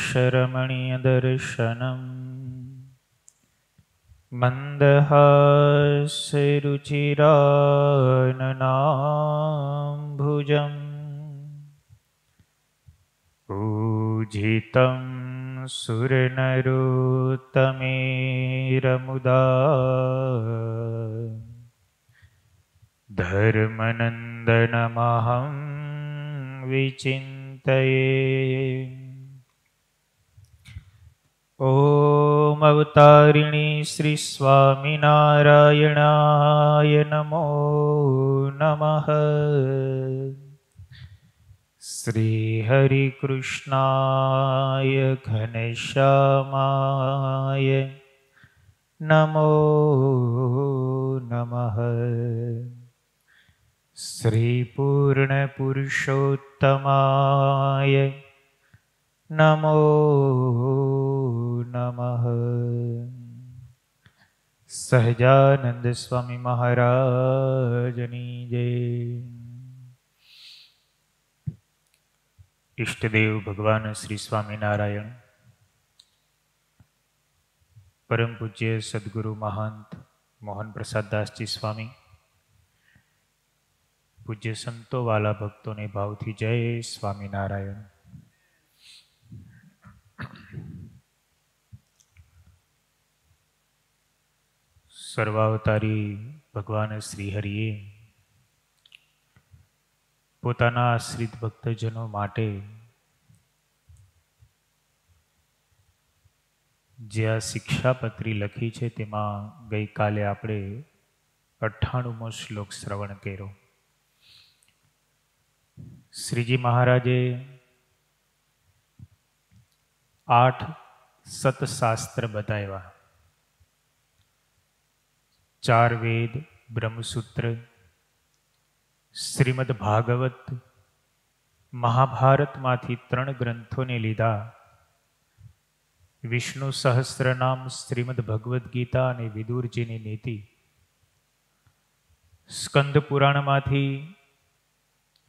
श्रीशैलेशरमणीयदर्शनम् मन्दहासरुचिराननाम्भुजम् पूजितं सुरनरोत्तमेरमुदा धर्मनन्दनमहं विचिन्तये। ॐ अवतारिणी श्री स्वामिनारायणाय नमो नमः। श्री हरिकृष्णाय घनश्यामाय नमो नमः। श्री पूर्णपुरुषोत्तमाय नमो नमः। सहजानंद स्वामी महाराजनी जय। इष्टदेव भगवान श्री स्वामीनारायण, परम पूज्य सद्गुरु महंत मोहन प्रसाद दास जी स्वामी, पूज्य संतो वाला भक्तों ने भाव थी जय स्वामीनारायण। सर्वावतारी भगवान श्रीहरिए પોતાના આશ્રિત ભક્તજનો માટે જે આ શિક્ષાપત્રી લખી છે તેમાં ગઈકાલે આપણે 98મો શ્લોક શ્રવણ કર્યો। શ્રીજી મહારાજે 8 સતશાસ્ત્ર બતાવ્યા, 4 વેદ, બ્રહ્મસૂત્ર, શ્રીમદ ભાગવત, મહાભારતમાંથી 3 ગ્રંથોને લીધા, વિષ્ણુ સહસ્રનામ, શ્રીમદ ભગવદ્ ગીતા અને વિદુરજીની નીતિ, સ્કંદ પુરાણમાંથી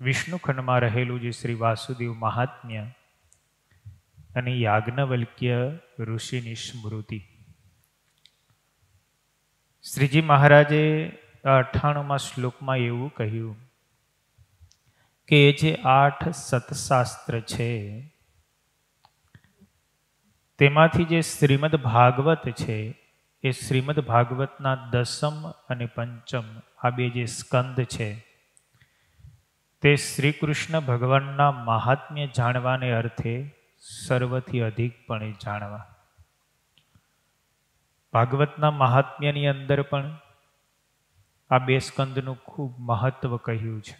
વિષ્ણુ ખંડમાં રહેલું જે શ્રી વાસુદેવ મહાત્મ્ય અને યાજ્ઞવલ્ક્ય ઋષિની સ્મૃતિ। શ્રીજી મહારાજે 98મા શ્લોકમાં એવું કહ્યું કે એ જે 8 સતશાસ્ત્ર છે તેમાંથી જે શ્રીમદ ભાગવત છે એ શ્રીમદ ભાગવતના 10મ અને 5મ આ બે જે સ્કંદ છે તે શ્રી કૃષ્ણ ભગવાનના મહાત્મ્ય જાણવાને અર્થે સર્વથી અધિકપણે જાણવા। ભાગવતના મહાત્મ્યની અંદર પણ આ બે સ્કંદનું ખૂબ મહત્વ કહ્યું છે।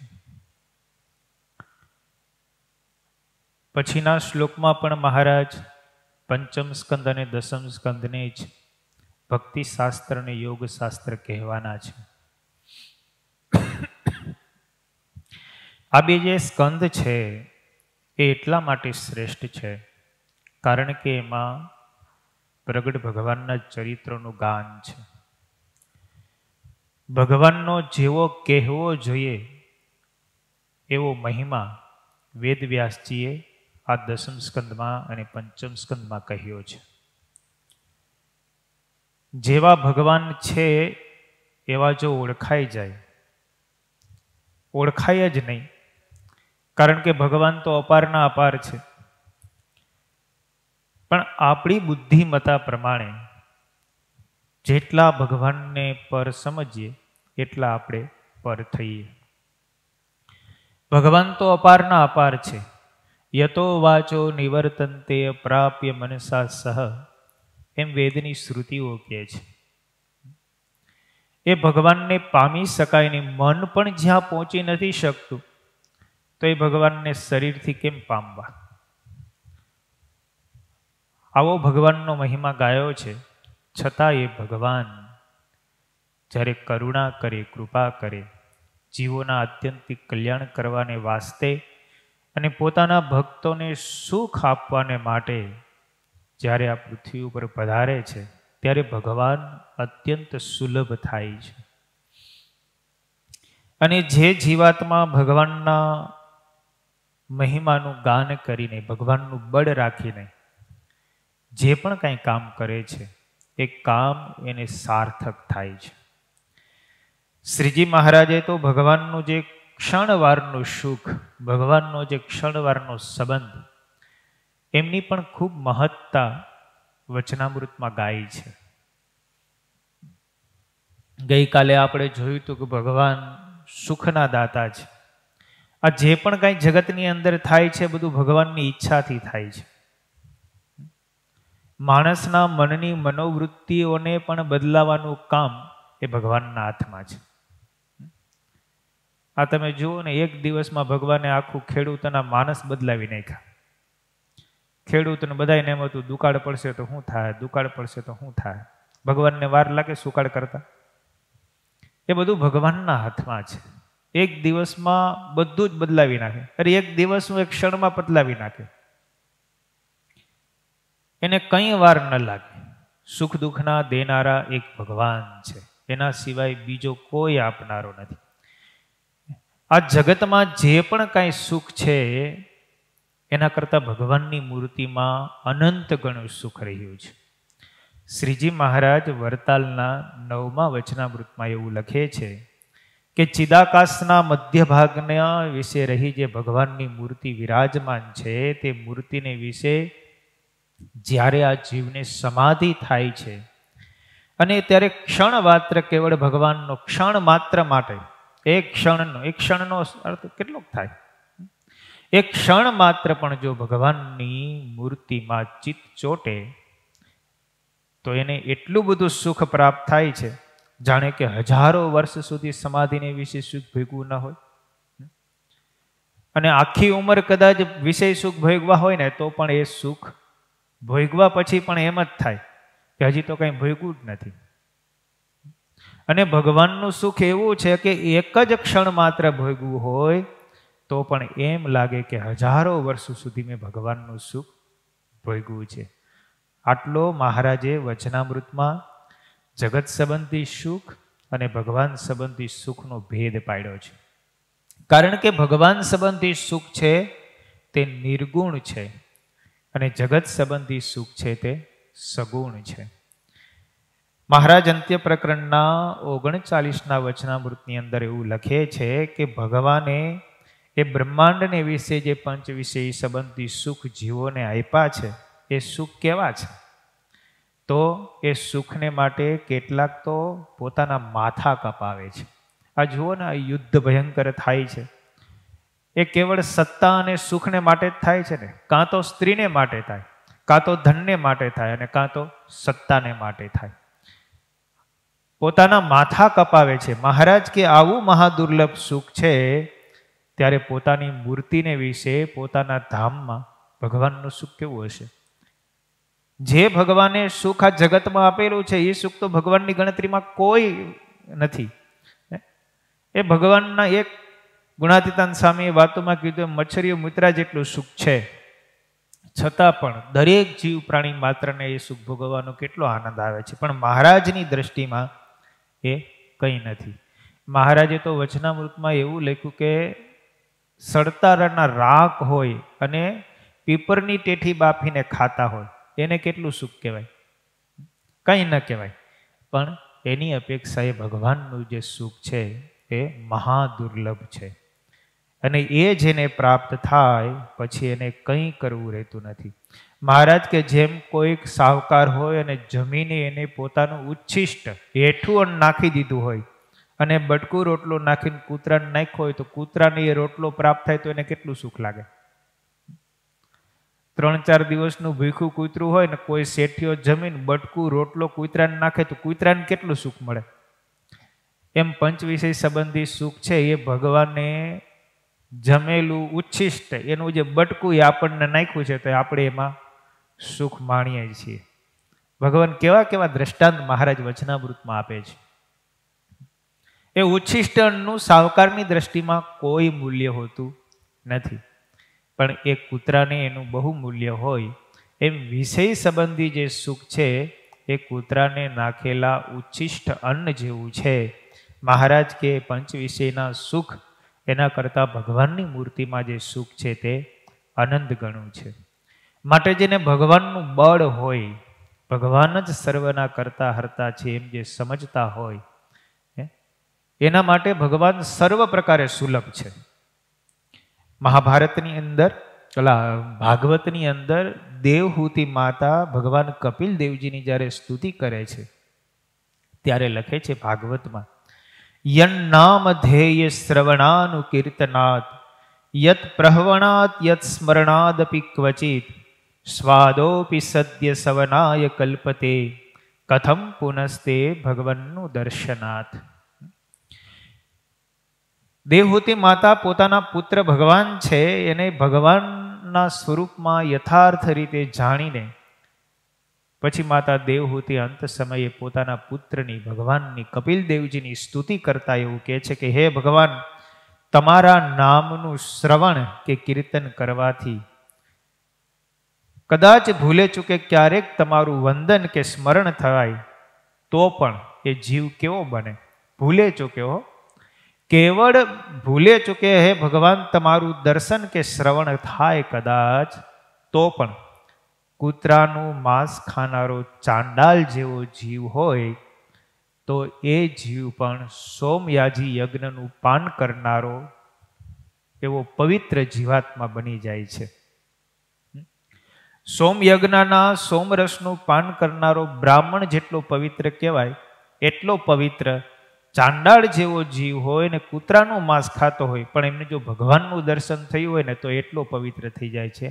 પછીના શ્લોકમાં પણ મહારાજ 5મ સ્કંદ અને 10મ સ્કંદને જ ભક્તિ શાસ્ત્ર અને યોગ શાસ્ત્ર કહેવાના છે। આ બે જે સ્કંદ છે એ એટલા માટે શ્રેષ્ઠ છે કારણ કે એમાં પ્રગટ ભગવાનના ચરિત્રનું ગાન છે। ભગવાનનો જેવો કહેવો જોઈએ એવો મહિમા વેદવ્યાસજીએ આ 10મ સ્કંદમાં અને 5મ સ્કંદમાં કહ્યો છે। જેવા ભગવાન છે એવા જો ઓળખાઈ જાય, ઓળખાય જ નહીં, કારણ કે ભગવાન તો અપારના અપાર છે, પણ આપણી બુદ્ધિમત્તા પ્રમાણે જેટલા ભગવાનને પર સમજીએ એટલા આપણે પર થઈએ। ભગવાન તો અપારના અપાર છે। યતો વાચો નિવર્તન્તે પ્રાપ્ય મનસા સહ, એમ વેદની શ્રુતિઓ કહે છે। એ ભગવાનને પામી શકાય નહીં। મન પણ જ્યાં પહોંચી નથી શકતું તો એ ભગવાનને શરીરથી કેમ પામવા? આવો ભગવાનનો મહિમા ગાયો છે, છતાં એ ભગવાન જ્યારે કરુણા કરે, કૃપા કરે, જીવોના આત્યંતિક કલ્યાણ કરવાને વાસ્તે અને પોતાના ભક્તોને સુખ આપવાને માટે જ્યારે આ પૃથ્વી ઉપર પધારે છે ત્યારે ભગવાન અત્યંત સુલભ થાય છે। અને જે જીવાત્મા ભગવાનના મહિમાનું ગાન કરીને, ભગવાનનું બળ રાખીને જે પણ કાંઈ કામ કરે છે એ કામ એને સાર્થક થાય છે. શ્રીજી મહારાજે તો ભગવાનનું જે ક્ષણવારનું સુખ, ભગવાનનો જે ક્ષણવારનો સંબંધ, એમની પણ ખૂબ મહત્તા વચનામૃતમાં ગાઈ છે. ગઈકાલે આપણે જોયું હતું કે ભગવાન સુખના દાતા છે. આ જે પણ કાંઈ જગતની અંદર થાય છે બધું ભગવાનની ઈચ્છાથી થાય છે. માણસના મનની મનોવૃત્તિઓને પણ બદલાવાનું કામ એ ભગવાનના હાથમાં છે. આ તમે જુઓ ને, એક દિવસમાં ભગવાને આખું ખેડૂતના માનસ બદલાવી નાખ્યા. ખેડૂતને બધાને એમ હતું દુકાળ પડશે તો શું થાય, દુકાળ પડશે તો શું થાય. ભગવાનને વાર લાગે સુકાળ કરતા? એ બધું ભગવાનના હાથમાં છે. એક દિવસમાં બધું જ બદલાવી નાખે. અરે એક દિવસનું એક ક્ષણમાં બદલાવી નાખે. એને કંઈ વાર ન લાગે. સુખ દુઃખના દેનારા એક ભગવાન છે, એના સિવાય બીજો કોઈ આપનારો નથી. આ જગતમાં જે પણ કાંઈ સુખ છે એના કરતાં ભગવાનની મૂર્તિમાં અનંત ગણું સુખ રહ્યું છે. શ્રીજી મહારાજ વરતાલના 9મા વચનામૃતમાં એવું લખે છે કે ચિદાકાશના મધ્ય ભાગના વિશે રહી જે ભગવાનની મૂર્તિ વિરાજમાન છે, તે મૂર્તિને વિશે જ્યારે આ જીવને સમાધિ થાય છે અને ત્યારે ક્ષણ માત્ર કેવળ ભગવાનનો, ક્ષણ માત્ર માટે, એક ક્ષણનો અર્થ કેટલો થાય? એક ક્ષણ માત્ર પણ જો ભગવાનની મૂર્તિમાં ચિત્ત ચોટે તો એને એટલું બધું સુખ પ્રાપ્ત થાય છે જાણે કે હજારો વર્ષ સુધી સમાધિને વિશે સુખ ભોગવું ન હોય. અને આખી ઉંમર કદાચ વિષય સુખ ભોગવા હોય ને તો પણ એ સુખ ભોગવા પછી પણ એમ જ થાય કે હજી તો કંઈ ભોગવું જ નથી. અને ભગવાનનું સુખ એવું છે કે એક જ ક્ષણ માત્ર ભોગવું હોય તો પણ એમ લાગે કે હજારો વર્ષો સુધી મેં ભગવાનનું સુખ ભોગવું છે. આટલો મહારાજે વચનામૃતમાં જગત સંબંધી સુખ અને ભગવાન સંબંધી સુખનો ભેદ પાડ્યો છે. કારણ કે ભગવાન સંબંધી સુખ છે તે નિર્ગુણ છે અને જગત સંબંધી સુખ છે તે સગુણ છે. મહારાજ અંત્ય પ્રકરણના 39ના વચનામૃતની અંદર એવું લખે છે કે ભગવાને એ બ્રહ્માંડને વિશે જે પંચ વિષય સંબંધી સુખ જીવોને આપ્યા છે એ સુખ કેવા છે? તો એ સુખને માટે કેટલાક તો પોતાના માથા કપાવે છે. આ જુઓ ને, આ યુદ્ધ ભયંકર થાય છે એ કેવળ સત્તા અને સુખને માટે જ થાય છે ને? કાં તો સ્ત્રીને માટે થાય, કાં તો ધનને માટે થાય અને કાં તો સત્તાને માટે થાય. પોતાના માથા કપાવે છે. મહારાજ કે આવું મહાદુર્લભ સુખ છે ત્યારે પોતાની મૂર્તિને વિશે પોતાના ધામમાં ભગવાનનું સુખ કેવું હશે? જે ભગવાને સુખ આ જગતમાં આપેલું છે એ સુખ તો ભગવાનની ગણતરીમાં કોઈ નથી. એ ભગવાનના એક ગુણાતીતાન સ્વામીએ વાતોમાં કીધું, મચ્છરીઓ મૂત્રા જેટલું સુખ છે છતાં પણ દરેક જીવ પ્રાણી માત્રને એ સુખ ભોગવવાનો કેટલો આનંદ આવે છે. પણ મહારાજની દ્રષ્ટિમાં એ કંઈ નથી. મહારાજે તો વચનામૃતમાં એવું લખ્યું કે સડતારના રાખ હોય અને પીપરની ટેઠી બાફીને ખાતા હોય એને કેટલું સુખ કહેવાય? કંઈ ન કહેવાય. પણ એની અપેક્ષાએ ભગવાનનું જે સુખ છે એ મહાદુર્લભ છે અને એ જેને પ્રાપ્ત થાય પછી એને કંઈ કરવું રહેતું નથી. મહારાજ કે જેમ કોઈક સાહુકાર હોય અને જમીને એને પોતાનું ઉચ્છિષ્ટ હેઠું અન્ન નાખી દીધું હોય અને બટકું રોટલો નાખીને કૂતરાને નાખ્યો હોય તો કૂતરાને એ રોટલો પ્રાપ્ત થાય તો એને કેટલું સુખ લાગે? 3-4 દિવસનું ભૂખ્યું કૂતરું હોય ને કોઈ શેઠીઓ જમીન બટકું રોટલો કૂતરાને નાખે તો કૂતરાને કેટલું સુખ મળે? એમ પંચ વિષય સંબંધી સુખ છે એ ભગવાને જમેલું ઉચ્છિષ્ટ એનું જે બટકું એ આપણને નાખ્યું છે તો આપણે એમાં સુખ માણીએ છીએ. ભગવાન કેવા કેવા દ્રષ્ટાંત મહારાજ વચનામૃતમાં આપે છે. એ ઉચ્છિષ્ટ અન્નનું સાહુકારની દ્રષ્ટિમાં કોઈ મૂલ્ય હોતું નથી, પણ એ કૂતરાને એનું બહુ મૂલ્ય હોય. એમ વિષય સંબંધી જે સુખ છે એ કૂતરાને નાખેલા ઉચ્છિષ્ટ અન્ન જેવું છે. મહારાજ કે પંચ વિષયના સુખ એના કરતાં ભગવાનની મૂર્તિમાં જે સુખ છે તે અનંત ગણું છે. માટે જેને ભગવાનનું બળ હોય, ભગવાન જ સર્વના કરતા હરતા છે એમ જે સમજતા હોય, એના માટે ભગવાન સર્વ પ્રકારે સુલભ છે. મહાભારતની અંદર, ભાગવતની અંદર દેવહૂતિ માતા ભગવાન કપિલ દેવજીની જ્યારે સ્તુતિ કરે છે ત્યારે લખે છે ભાગવતમાં, યન્નામ ધેય શ્રવણાનુ કીર્તનાત યત પ્રહવણાત યત સ્મરણાદપી ક્વચિત સ્વાદોપી સદ્ય સવનાય કલ્પતે કથમ પુનસ્તે ભગવન્નું દર્શનાથ. દેવહૂતિ માતા પોતાના પુત્ર ભગવાન છે એને ભગવાનના સ્વરૂપમાં યથાર્થ રીતે જાણીને પછી માતા દેવહૂતિ અંત સમયે પોતાના પુત્રની, ભગવાનની, કપિલ દેવજીની સ્તુતિ કરતા એવું કહે છે કે હે ભગવાન, તમારા નામનું શ્રવણ કે કીર્તન કરવાથી કદાચ ભૂલે ચૂકે ક્યારેક તમારું વંદન કે સ્મરણ થાય તો પણ એ જીવ કેવો બને? ભૂલે ચૂકે હો, કેવળ ભૂલે ચૂકે હે ભગવાન તમારું દર્શન કે શ્રવણ થાય કદાચ તો પણ કૂતરાનું માંસ ખાનારો ચાંડાલ જેવો જીવ હોય તો એ જીવ પણ સોમયાજી યજ્ઞનું પાન કરનારો એવો પવિત્ર જીવાત્મા બની જાય છે. સોમયજ્ઞના સોમરસનું પાન કરનારો બ્રાહ્મણ જેટલો પવિત્ર કહેવાય એટલો પવિત્ર ચાંડાળ જેવો જીવ હોય ને કૂતરાનું માંસ ખાતો હોય પણ એમને જો ભગવાનનું દર્શન થયું હોય ને તો એટલો પવિત્ર થઈ જાય છે.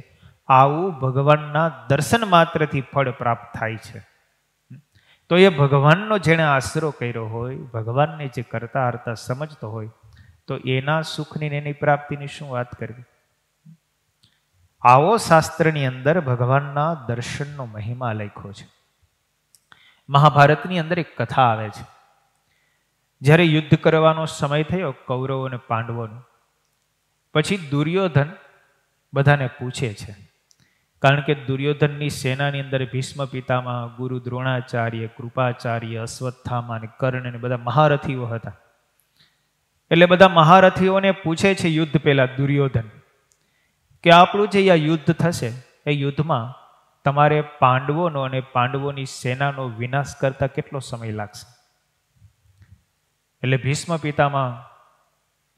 આવું ભગવાનના દર્શન માત્રથી ફળ પ્રાપ્ત થાય છે. તો એ ભગવાનનો જેણે આશરો કર્યો હોય, ભગવાનને જે કરતા હરતા સમજતો હોય, તો એના સુખની એની પ્રાપ્તિની શું વાત કરવી. આવો શાસ્ત્રની અંદર ભગવાનના દર્શનનો મહિમા લખ્યો છે. મહાભારતની અંદર એક કથા આવે છે. જ્યારે યુદ્ધ કરવાનો સમય થયો કૌરવો અને પાંડવોનો, પછી દુર્યોધન બધાને પૂછે છે, કારણ કે દુર્યોધનની સેનાની અંદર ભીષ્મ પિતામહ, ગુરુ દ્રોણાચાર્ય, કૃપાચાર્ય, અશ્વત્થામા અને કર્ણ અને બધા મહારથીઓ હતા. એટલે બધા મહારથીઓને પૂછે છે યુદ્ધ પહેલા દુર્યોધન કે આપણું જે આ યુદ્ધ થશે એ યુદ્ધમાં તમારે પાંડવોનો અને પાંડવોની સેનાનો વિનાશ કરતા કેટલો સમય લાગશે? એટલે ભીષ્મ પિતામહ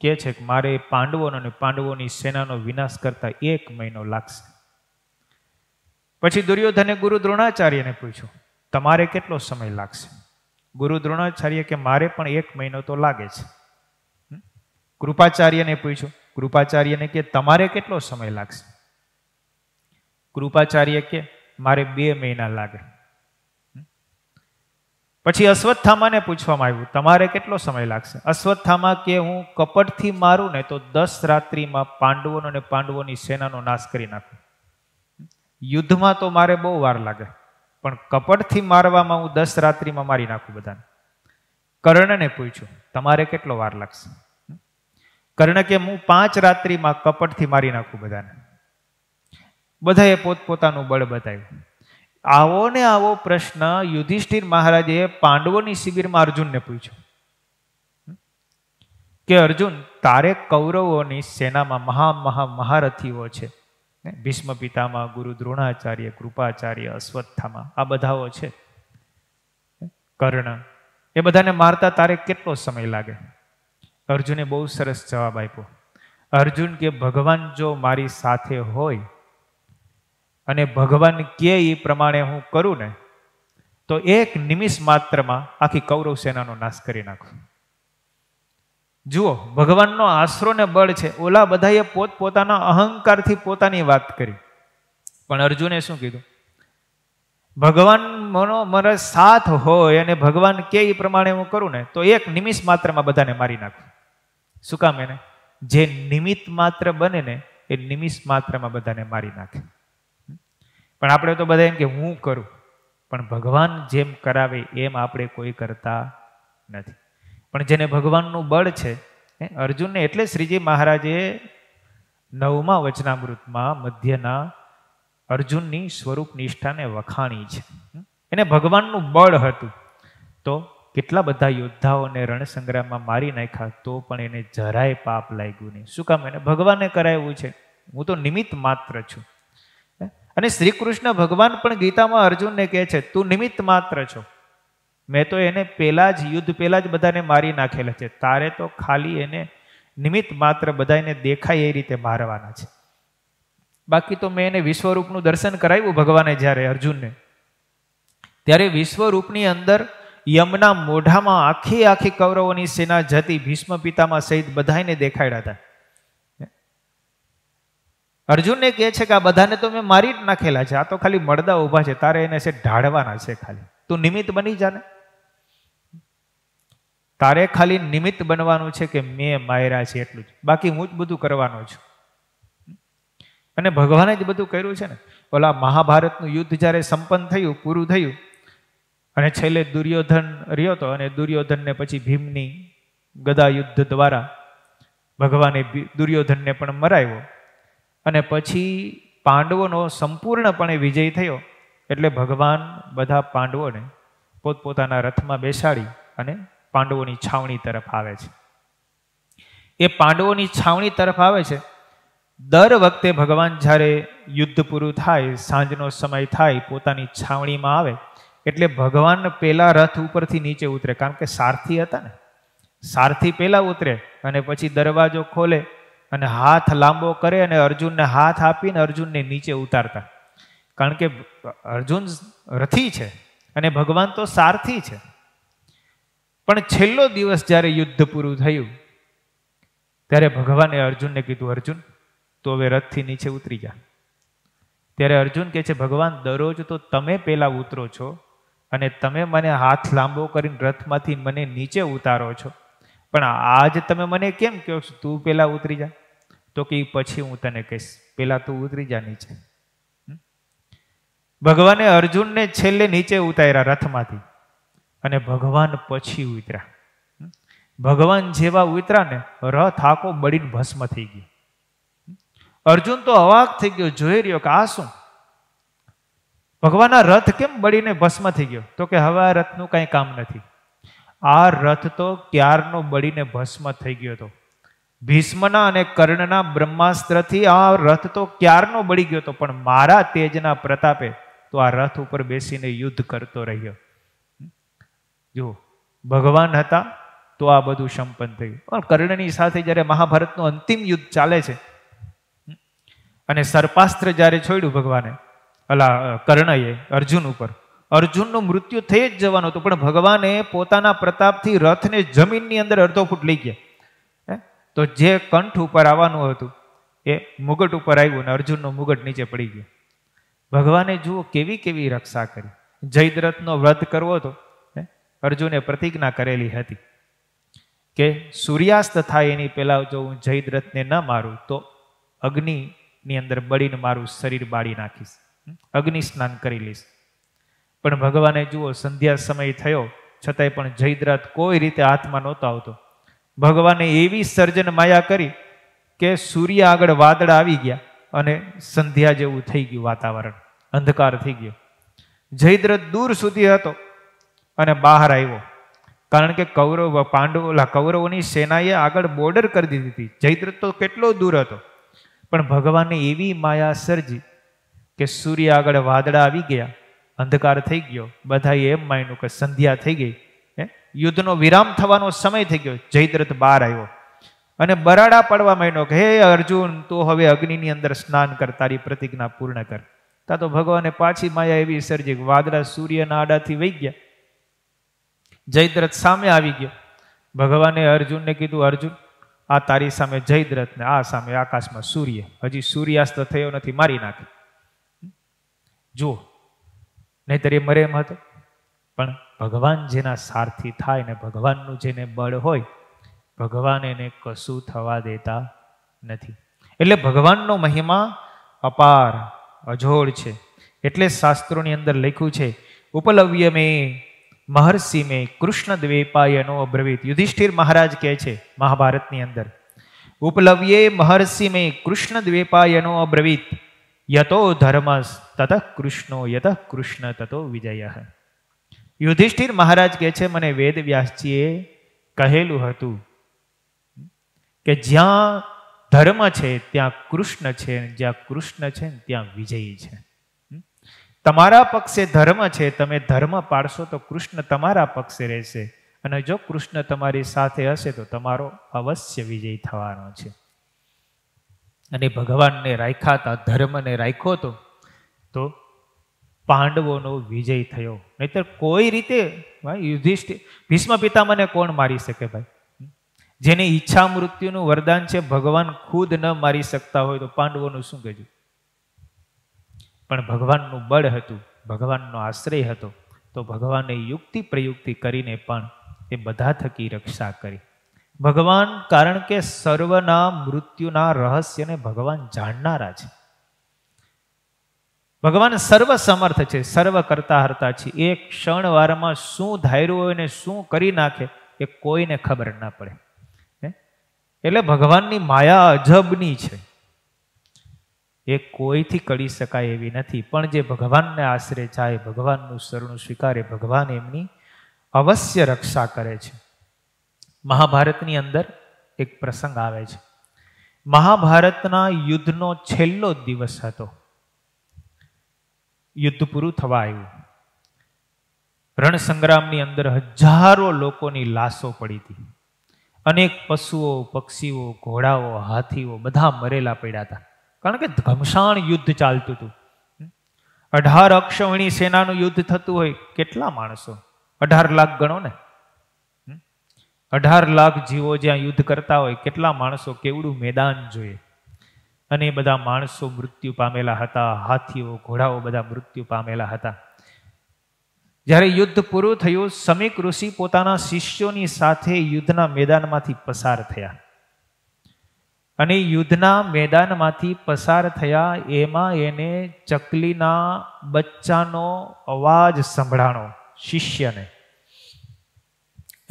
કહે છે કે મારે પાંડવોનો અને પાંડવોની સેનાનો વિનાશ કરતા 1 મહિનો લાગશે. પછી દુર્યોધને ગુરુ દ્રોણાચાર્યને પૂછ્યું તમારે કેટલો સમય લાગશે? ગુરુ દ્રોણાચાર્ય કે મારે પણ 1 મહિનો તો લાગે છે. કૃપાચાર્યને પૂછ્યું, કૃપાચાર્યને કે તમારે કેટલો સમય લાગશે? કૃપાચાર્ય કે મારે 2 મહિના લાગે. પછી અશ્વત્થામાને પૂછવામાં આવ્યું તમારે કેટલો સમય લાગશે? અશ્વત્થામા કે હું કપટથી મારું ને તો 10 રાત્રિમાં પાંડવોનો અને પાંડવોની સેનાનો નાશ કરી નાખું. યુદ્ધમાં તો મારે બહુ વાર લાગે, પણ કપટથી મારવામાં હું 10 રાત્રિમાં મારી નાખું બધાને. કર્ણને પૂછ્યું તમારે કેટલો વાર લાગશે? કર્ણ કે હું 5 રાત્રિમાં કપટથી મારી નાખું બધાને. બધાએ પોતપોતાનું બળ બતાવ્યું. આવો ને આવો પ્રશ્ન યુધિષ્ઠિર મહારાજે પાંડવોની શિબિરમાં અર્જુનને પૂછ્યો કે અર્જુન, તારે કૌરવોની સેનામાં મહારથીઓ છે, ભીષ્મ પિતામહ, ગુરુ દ્રોણાચાર્ય, કૃપાચાર્ય, અશ્વત્થામા, આ બધાઓ છે, કર્ણ, એ બધાને મારતા તારે કેટલો સમય લાગે? અર્જુને બહુ સરસ જવાબ આપ્યો. અર્જુન કે ભગવાન જો મારી સાથે હોય અને ભગવાન કે એ પ્રમાણે હું કરું ને તો 1 નિમિષ માત્રમાં આખી કૌરવ સેનાનો નાશ કરી નાખું. જુઓ, ભગવાનનો આશરો ને બળ છે. ઓલા બધાએ પોતપોતાના અહંકારથી પોતાની વાત કરી, પણ અર્જુને શું કીધું? ભગવાન મારો સાથ હોય અને ભગવાન કે એ પ્રમાણે હું કરું ને તો 1 નિમિષ માત્રમાં બધાને મારી નાખું. શું કામ? એને જે નિમિત્ત માત્ર બને ને એ નિમિષ માત્રમાં બધાને મારી નાખે. પણ આપણે તો બધા એમ કે હું કરું, પણ ભગવાન જેમ કરાવે એમ આપણે કોઈ કરતા નથી. પણ જેને ભગવાનનું બળ છે, અર્જુનને એટલે શ્રીજી મહારાજે 9મા વચનામૃતમાં મધ્યના અર્જુનની સ્વરૂપ નિષ્ઠાને વખાણી છે. એને ભગવાનનું બળ હતું તો કેટલા બધા યોદ્ધાઓને રણસંગ્રામમાં મારી નાખ્યા તો પણ એને જરાય પાપ લાગ્યું નહીં. શું કામ? એને ભગવાને કરાવ્યું છે. હું તો નિમિત્ત માત્ર છું. અને શ્રી કૃષ્ણ ભગવાન પણ ગીતામાં અર્જુનને કહે છે, તું નિમિત્ત માત્ર છો. મેં તો એને પહેલા જ યુદ્ધ પહેલા જ બધાને મારી નાખેલા છે. તારે તો ખાલી એને નિમિત્ત માત્ર બધાને દેખાય એ રીતે મારવાના છે. બાકી તો મેં એને વિશ્વરૂપનું દર્શન કરાવ્યું ભગવાને જ્યારે અર્જુનને, ત્યારે વિશ્વરૂપની અંદર યમના મોઢામાં આખી આખી કૌરવોની સેના જતી ભીષ્મ પિતામહ સહિત બધાને દેખાડ્યા હતા. અર્જુનને કહે છે કે આ બધાને તો મેં મારી જ નાખેલા છે, આ તો ખાલી મળદા ઊભા છે, તારે એને છે ઢાળવાના છે. ખાલી તું નિમિત્ત બની જાને, તારે ખાલી નિમિત્ત બનવાનું છે કે મેં માર્યા છે એટલું જ, બાકી હું જ બધું કરવાનો છું. અને ભગવાને જ બધું કર્યું છે ને. ઓલા મહાભારતનું યુદ્ધ જ્યારે સંપન્ન થયું, પૂરું થયું, અને છેલ્લે દુર્યોધન રહ્યો હતો, અને દુર્યોધનને પછી ભીમની ગદા યુદ્ધ દ્વારા ભગવાને દુર્યોધનને પણ મરાવ્યો, અને પછી પાંડવોનો સંપૂર્ણપણે વિજય થયો. એટલે ભગવાન બધા પાંડવોને પોતપોતાના રથમાં બેસાડી અને પાંડવોની છાવણી તરફ આવે છે. એ પાંડવોની છાવણી તરફ આવે છે. દર વખતે ભગવાન જ્યારે યુદ્ધ પૂરું થાય, સાંજનો સમય થાય, પોતાની છાવણીમાં આવે એટલે ભગવાન પેલા રથ ઉપરથી નીચે ઉતરે, કારણ કે સારથી હતા ને, સારથી પેલા ઉતરે અને પછી દરવાજો ખોલે અને હાથ લાંબો કરે અને અર્જુનને હાથ આપીને અર્જુનને નીચે ઉતારતા. કારણ કે અર્જુન રથી છે અને ભગવાન તો સારથી છે. પણ છેલ્લો દિવસ જ્યારે યુદ્ધ પૂરું થયું ત્યારે ભગવાને અર્જુનને કીધું, અર્જુન તો હવે રથથી નીચે ઉતરી જા. ત્યારે અર્જુન કહે છે, ભગવાન દરરોજ તો તમે પેલા ઉતરો છો અને તમે મને હાથ લાંબો કરીને રથમાંથી મને નીચે ઉતારો છો, પણ આજ તમે મને કેમ કહો છો તું પેલા ઉતરી જા? તો કે પછી હું તને કહીશ, પેલા તું ઉતરી જા નીચે. ભગવાને અર્જુનને છેલ્લે નીચે ઉતાર્યા રથમાંથી, અને ભગવાન પછી ઉતર્યા. ભગવાન જેવા ઉતર્યા ને, રથ આખો બળીને ભસ્મ થઈ ગયો. અર્જુન તો અવાક થઈ ગયો, જોઈ રહ્યો કે આ શું, ભગવાનના રથ કેમ બળીને ભસ્મ થઈ ગયો? તો કે હવે આ રથનું કઈ કામ નથી. આ રથ તો ક્યારનો બળીને ભસ્મ થઈ ગયો હતો. ભીષ્મના અને કર્ણના બ્રહ્માસ્ત્રથી આ રથ તો ક્યારનો બળી ગયો હતો, પણ મારા તેજના પ્રતાપે તો આ રથ ઉપર બેસીને યુદ્ધ કરતો રહ્યો. જો ભગવાન હતા તો આ બધું સંપન્ન થયું. પણ કર્ણની સાથે જ્યારે મહાભારતનું અંતિમ યુદ્ધ ચાલે છે અને સર્પાસ્ત્ર જ્યારે છોડ્યું ભગવાને, કર્ણએ અર્જુન ઉપર, અર્જુનનું મૃત્યુ થઈ જ જવાનું હતું, પણ ભગવાને પોતાના પ્રતાપથી રથને જમીનની અંદર અડધો ફૂટ લઈ ગયા. તો જે કંઠ ઉપર આવવાનું હતું એ મુગટ ઉપર આવ્યું અને અર્જુનનો મુગટ નીચે પડી ગયો. ભગવાને જુઓ કેવી કેવી રક્ષા કરી. જયદ્રથનો વ્રત કરવો હતો, અર્જુને પ્રતિજ્ઞા કરેલી હતી કે સૂર્યાસ્ત થાય એની પહેલા જો હું જયદ્રથને ન મારું તો અગ્નિની અંદર બળીને મારું શરીર બાળી નાખીશ, અગ્નિ સ્નાન કરી લઈશ. પણ ભગવાને જુઓ સંધ્યા સમય થયો છતાંય પણ જયદ્રથ કોઈ રીતે હાથમાં નહોતો આવતો. ભગવાને એવી સર્જન માયા કરી કે સૂર્ય આગળ વાદળ આવી ગયા અને સંધ્યા જેવું થઈ ગયું વાતાવરણ, અંધકાર થઈ ગયો. જયદ્રથ દૂર સુધી હતો અને બહાર આવ્યો, કારણ કે કૌરવોની સેનાએ આગળ બોર્ડર કરી દીધી હતી. જયદ્રથ તો કેટલો દૂર હતો, પણ ભગવાને એવી માયા સર્જી કે સૂર્ય આગળ વાદળા આવી ગયા, અંધકાર થઈ ગયો. બધાએ એમ માન્યું કે સંધ્યા થઈ ગઈ, યુદ્ધનો વિરામ થવાનો સમય થઈ ગયો. જયદ્રથ બહાર આવ્યો અને બરાડા પડવા માંડ્યો કે હે અર્જુન, તું હવે અગ્નિની અંદર સ્નાન કર, તારી પ્રતિજ્ઞા પૂર્ણ કર. તા તો ભગવાને પાછી માયા એવી સર્જી, વાદળા સૂર્યના આડાથી વહી ગયા. જયદ્રથ સામે આવી ગયો. ભગવાને અર્જુનને કીધું, અર્જુન આ તારી સામે જયદ્રથ ને આ સામે આકાશમાં સૂર્ય, હજી સૂર્યાસ્ત થયો નથી, મારી નાખે. જુઓ, નહીતર એ મરે એમ હતો. પણ ભગવાન જેના સારથી થાય ને ભગવાનનું જેને બળ હોય, ભગવાન એને કશું થવા દેતા નથી. એટલે ભગવાનનો મહિમા અપાર અજોડ છે. એટલે શાસ્ત્રોની અંદર લખ્યું છે, ઉપલવ્ય મેં મહર્ષિ મેં કૃષ્ણ દ્વેપાયનો અબ્રવીત. યુધિષ્ઠિર મહારાજ કહે છે મહાભારતની અંદર, ઉપલવ્યે મહર્ષિ મેં કૃષ્ણ દ્વેપાયનો અબ્રવીત, યતો ધર્મસ તતઃ કૃષ્ણો યતઃ કૃષ્ણ તતો વિજય. યુધિષ્ઠિર મહારાજ કહે છે, મને વેદ વ્યાસજીએ કહેલું હતું કે જ્યાં ધર્મ છે ત્યાં કૃષ્ણ છે, જ્યાં કૃષ્ણ છે ત્યાં વિજય છે. તમારા પક્ષે ધર્મ છે, તમે ધર્મ પાળશો તો કૃષ્ણ તમારા પક્ષે રહેશે, અને જો કૃષ્ણ તમારી સાથે હશે તો તમારો અવશ્ય વિજય થવાનો છે. અને ભગવાનને રાખ્યા હતા, ધર્મને રાખ્યો તો પાંડવોનો વિજય થયો. નહીતર કોઈ રીતે યુધિષ્ઠિર ભીષ્મ પિતામહને કોણ મારી શકે ભાઈ? જેની ઈચ્છા મૃત્યુનું વરદાન છે, ભગવાન ખુદ ન મારી શકતા હોય તો પાંડવોનું શું કહેજો? પણ ભગવાનનું બળ હતું, ભગવાનનો આશ્રય હતો, તો ભગવાને યુક્તિ પ્રયુક્તિ કરીને પણ એ બધા થકી રક્ષા કરી. ભગવાન, કારણ કે સર્વના મૃત્યુના રહસ્યને ભગવાન જાણનારા છે. ભગવાન સર્વ સમર્થ છે, સર્વ કરતા હરતા છે. એક ક્ષણવારમાં શું ધાર્યું હોય ને શું કરી નાખે એ કોઈને ખબર ના પડે. એટલે ભગવાનની માયા અજબની છે, એ કોઈથી કરી શકાય એવી નથી. પણ જે ભગવાનને આશરે જાય, ભગવાનનું શરણું સ્વીકારે, ભગવાન એમની અવશ્ય રક્ષા કરે છે. મહાભારતની અંદર એક પ્રસંગ આવે છે. મહાભારતના યુદ્ધનો છેલ્લો દિવસ હતો. યુદ્ધ પૂરું થવા આવ્યું. રણસંગ્રામની અંદર હજારો લોકોની લાશો પડી હતી. અનેક પશુઓ, પક્ષીઓ, ઘોડાઓ, હાથીઓ બધા મરેલા પડ્યા હતા. કારણ કે ઘમસાણ યુદ્ધ ચાલતું હતું. 18 અક્ષૌહિણી સેનાનું યુદ્ધ થતું હોય, કેટલા માણસો? 18 લાખ ગણો ને. 18 લાખ જીવો જ્યાં યુદ્ધ કરતા હોય, કેટલા માણસો, કેવડું મેદાન જોઈએ. અને એ બધા માણસો મૃત્યુ પામેલા હતા. હાથીઓ, ઘોડાઓ બધા મૃત્યુ પામેલા હતા. જ્યારે યુદ્ધ પૂરું થયું, સમીક ઋષિ પોતાના શિષ્યોની સાથે યુદ્ધના મેદાનમાંથી પસાર થયા. અને યુદ્ધના મેદાનમાંથી પસાર થયા એમાં એને ચકલીના બચ્ચાનો અવાજ સંભળાણો શિષ્યને.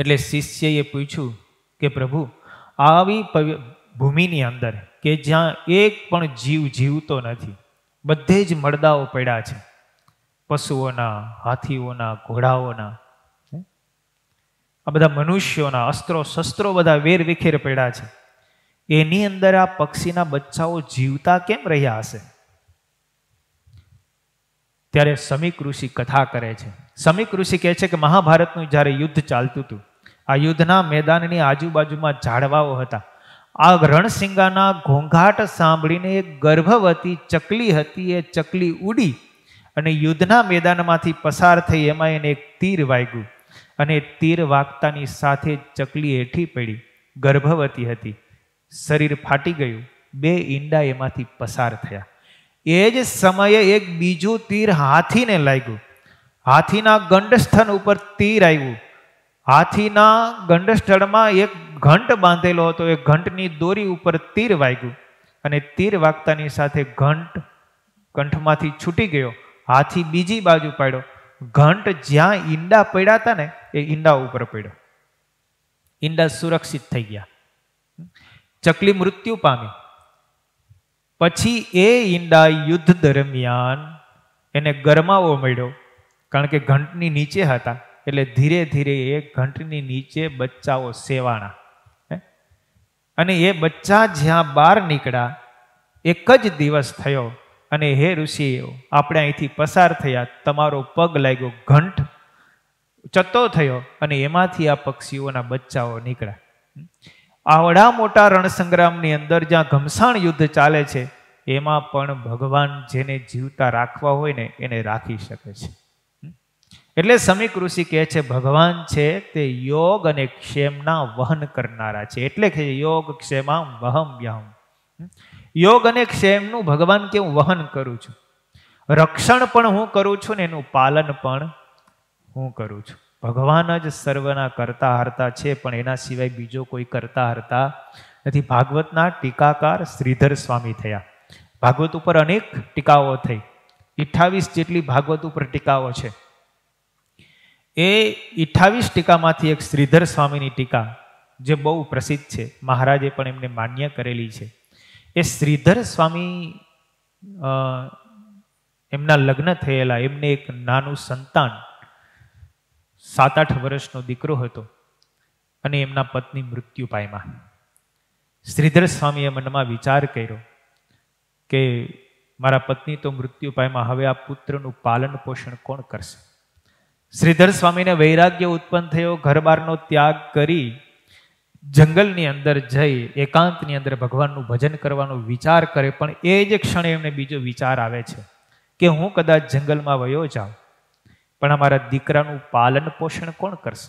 એટલે શિષ્યએ પૂછ્યું કે પ્રભુ, આવી ભૂમિની અંદર કે જ્યાં એક પણ જીવ જીવતો નથી, બધે જ મરદાઓ પડ્યા છે, પશુઓના, હાથીઓના, ઘોડાઓના, આ બધા મનુષ્યોના, અસ્ત્રો શસ્ત્રો બધા વેર વિખેર પડ્યા છે, એની અંદર આ પક્ષીના બચ્ચાઓ જીવતા કેમ રહ્યા હશે? ત્યારે સમીક ઋષિ કથા કરે છે. સમીક ઋષિ કહે છે કે મહાભારતનું જ્યારે યુદ્ધ ચાલતું હતું, આ યુદ્ધના મેદાનની આજુબાજુમાં ઝાડવાઓ હતા. આ રણસિંગાના ઘોંઘાટ સાંભળીને એક ગર્ભવતી ચકલી હતી, એ ચકલી ઉડી અને યુદ્ધના મેદાનમાંથી પસાર થઈ. એમાં એને એક તીર વાગ્યું અને તીર વાગતાની સાથે ચકલી હેઠી પડી. ગર્ભવતી હતી, શરીર ફાટી ગયું, 2 ઈંડા એમાંથી પસાર થયા. એ જ સમયે એક બીજું તીર હાથીને લાગ્યું. હાથીના ગંડસ્થળ ઉપર તીર આવ્યું. હાથીના ગંડસ્થળમાં એક ઘંટ બાંધેલો હતો, એ ઘંટની દોરી ઉપર તીર વાગ્યું અને તીર વાગતાની સાથે ઘંટ કંઠમાંથી છૂટી ગયો. હાથી બીજી બાજુ પડ્યો. ઘંટ જ્યાં ઈંડા પડ્યા હતા ને, એ ઈંડા ઉપર પડ્યો. ઈંડા સુરક્ષિત થઈ ગયા. ચકલી મૃત્યુ પામી. પછી એ ઈંડા યુદ્ધ દરમિયાન એને ગરમાવો મળ્યો, કારણ કે ઘંટની નીચે હતા. એટલે ધીરે ધીરે એ ઘંટની નીચે બચ્ચાઓ સેવાણા. અને એ બચ્ચા જ્યાં બહાર નીકળ્યા, એક જ દિવસ થયો અને હે ઋષિઓ, આપણે અહીંથી પસાર થયા, તમારો પગ લાગ્યો, ઘંટ ચત્તો થયો અને એમાંથી આ પક્ષીઓના બચ્ચાઓ નીકળ્યા. આવડા મોટા રણસંગ્રામની અંદર જ્યાં ઘમસાણ યુદ્ધ ચાલે છે, એમાં પણ ભગવાન જેને જીવતા રાખવા હોય ને એને રાખી શકે છે. એટલે સમીક ઋષિ કહે છે ભગવાન છે તે યોગ અને ક્ષેમના વહન કરનારા છે. એટલે કે યોગ ક્ષેમામ વહમ યહમ. યોગ અને ક્ષેમનું ભગવાન કેવું વહન કરું છું, રક્ષણ પણ હું કરું છું ને એનું પાલન પણ હું કરું છું. ભગવાન જ સર્વના કરતા હરતા છે, પણ એના સિવાય બીજો કોઈ કરતા હરતા નથી. ભાગવતના ટીકાકાર શ્રીધર સ્વામી થયા. ભાગવત ઉપર અનેક ટીકાઓ થઈ. 28 જેટલી ભાગવત ઉપર ટીકાઓ છે. એ 28 ટીકામાંથી એક શ્રીધર સ્વામીની ટીકા જે બહુ પ્રસિદ્ધ છે, મહારાજે પણ એમને માન્ય કરેલી છે. એ શ્રીધર સ્વામી એમના લગ્ન થયેલા, એમને એક નાનું સંતાન 7-8 વર્ષનો દીકરો હતો અને એમના પત્ની મૃત્યુ પામ્યા. શ્રીધર સ્વામીએ મનમાં વિચાર કર્યો કે મારા પત્ની તો મૃત્યુ પામ્યા, હવે આ પુત્રનું પાલન પોષણ કોણ કરશે? શ્રીધર સ્વામીને વૈરાગ્ય ઉત્પન્ન થયો, ઘરબારનો ત્યાગ કરી જંગલની અંદર જઈ એકાંતની અંદર ભગવાનનું ભજન કરવાનો વિચાર કરે. પણ એ જ ક્ષણે એમને બીજો વિચાર આવે છે કે હું કદાચ જંગલમાં વયો જાઉં, પણ અમારા દીકરાનું પાલન પોષણ કોણ કરશે?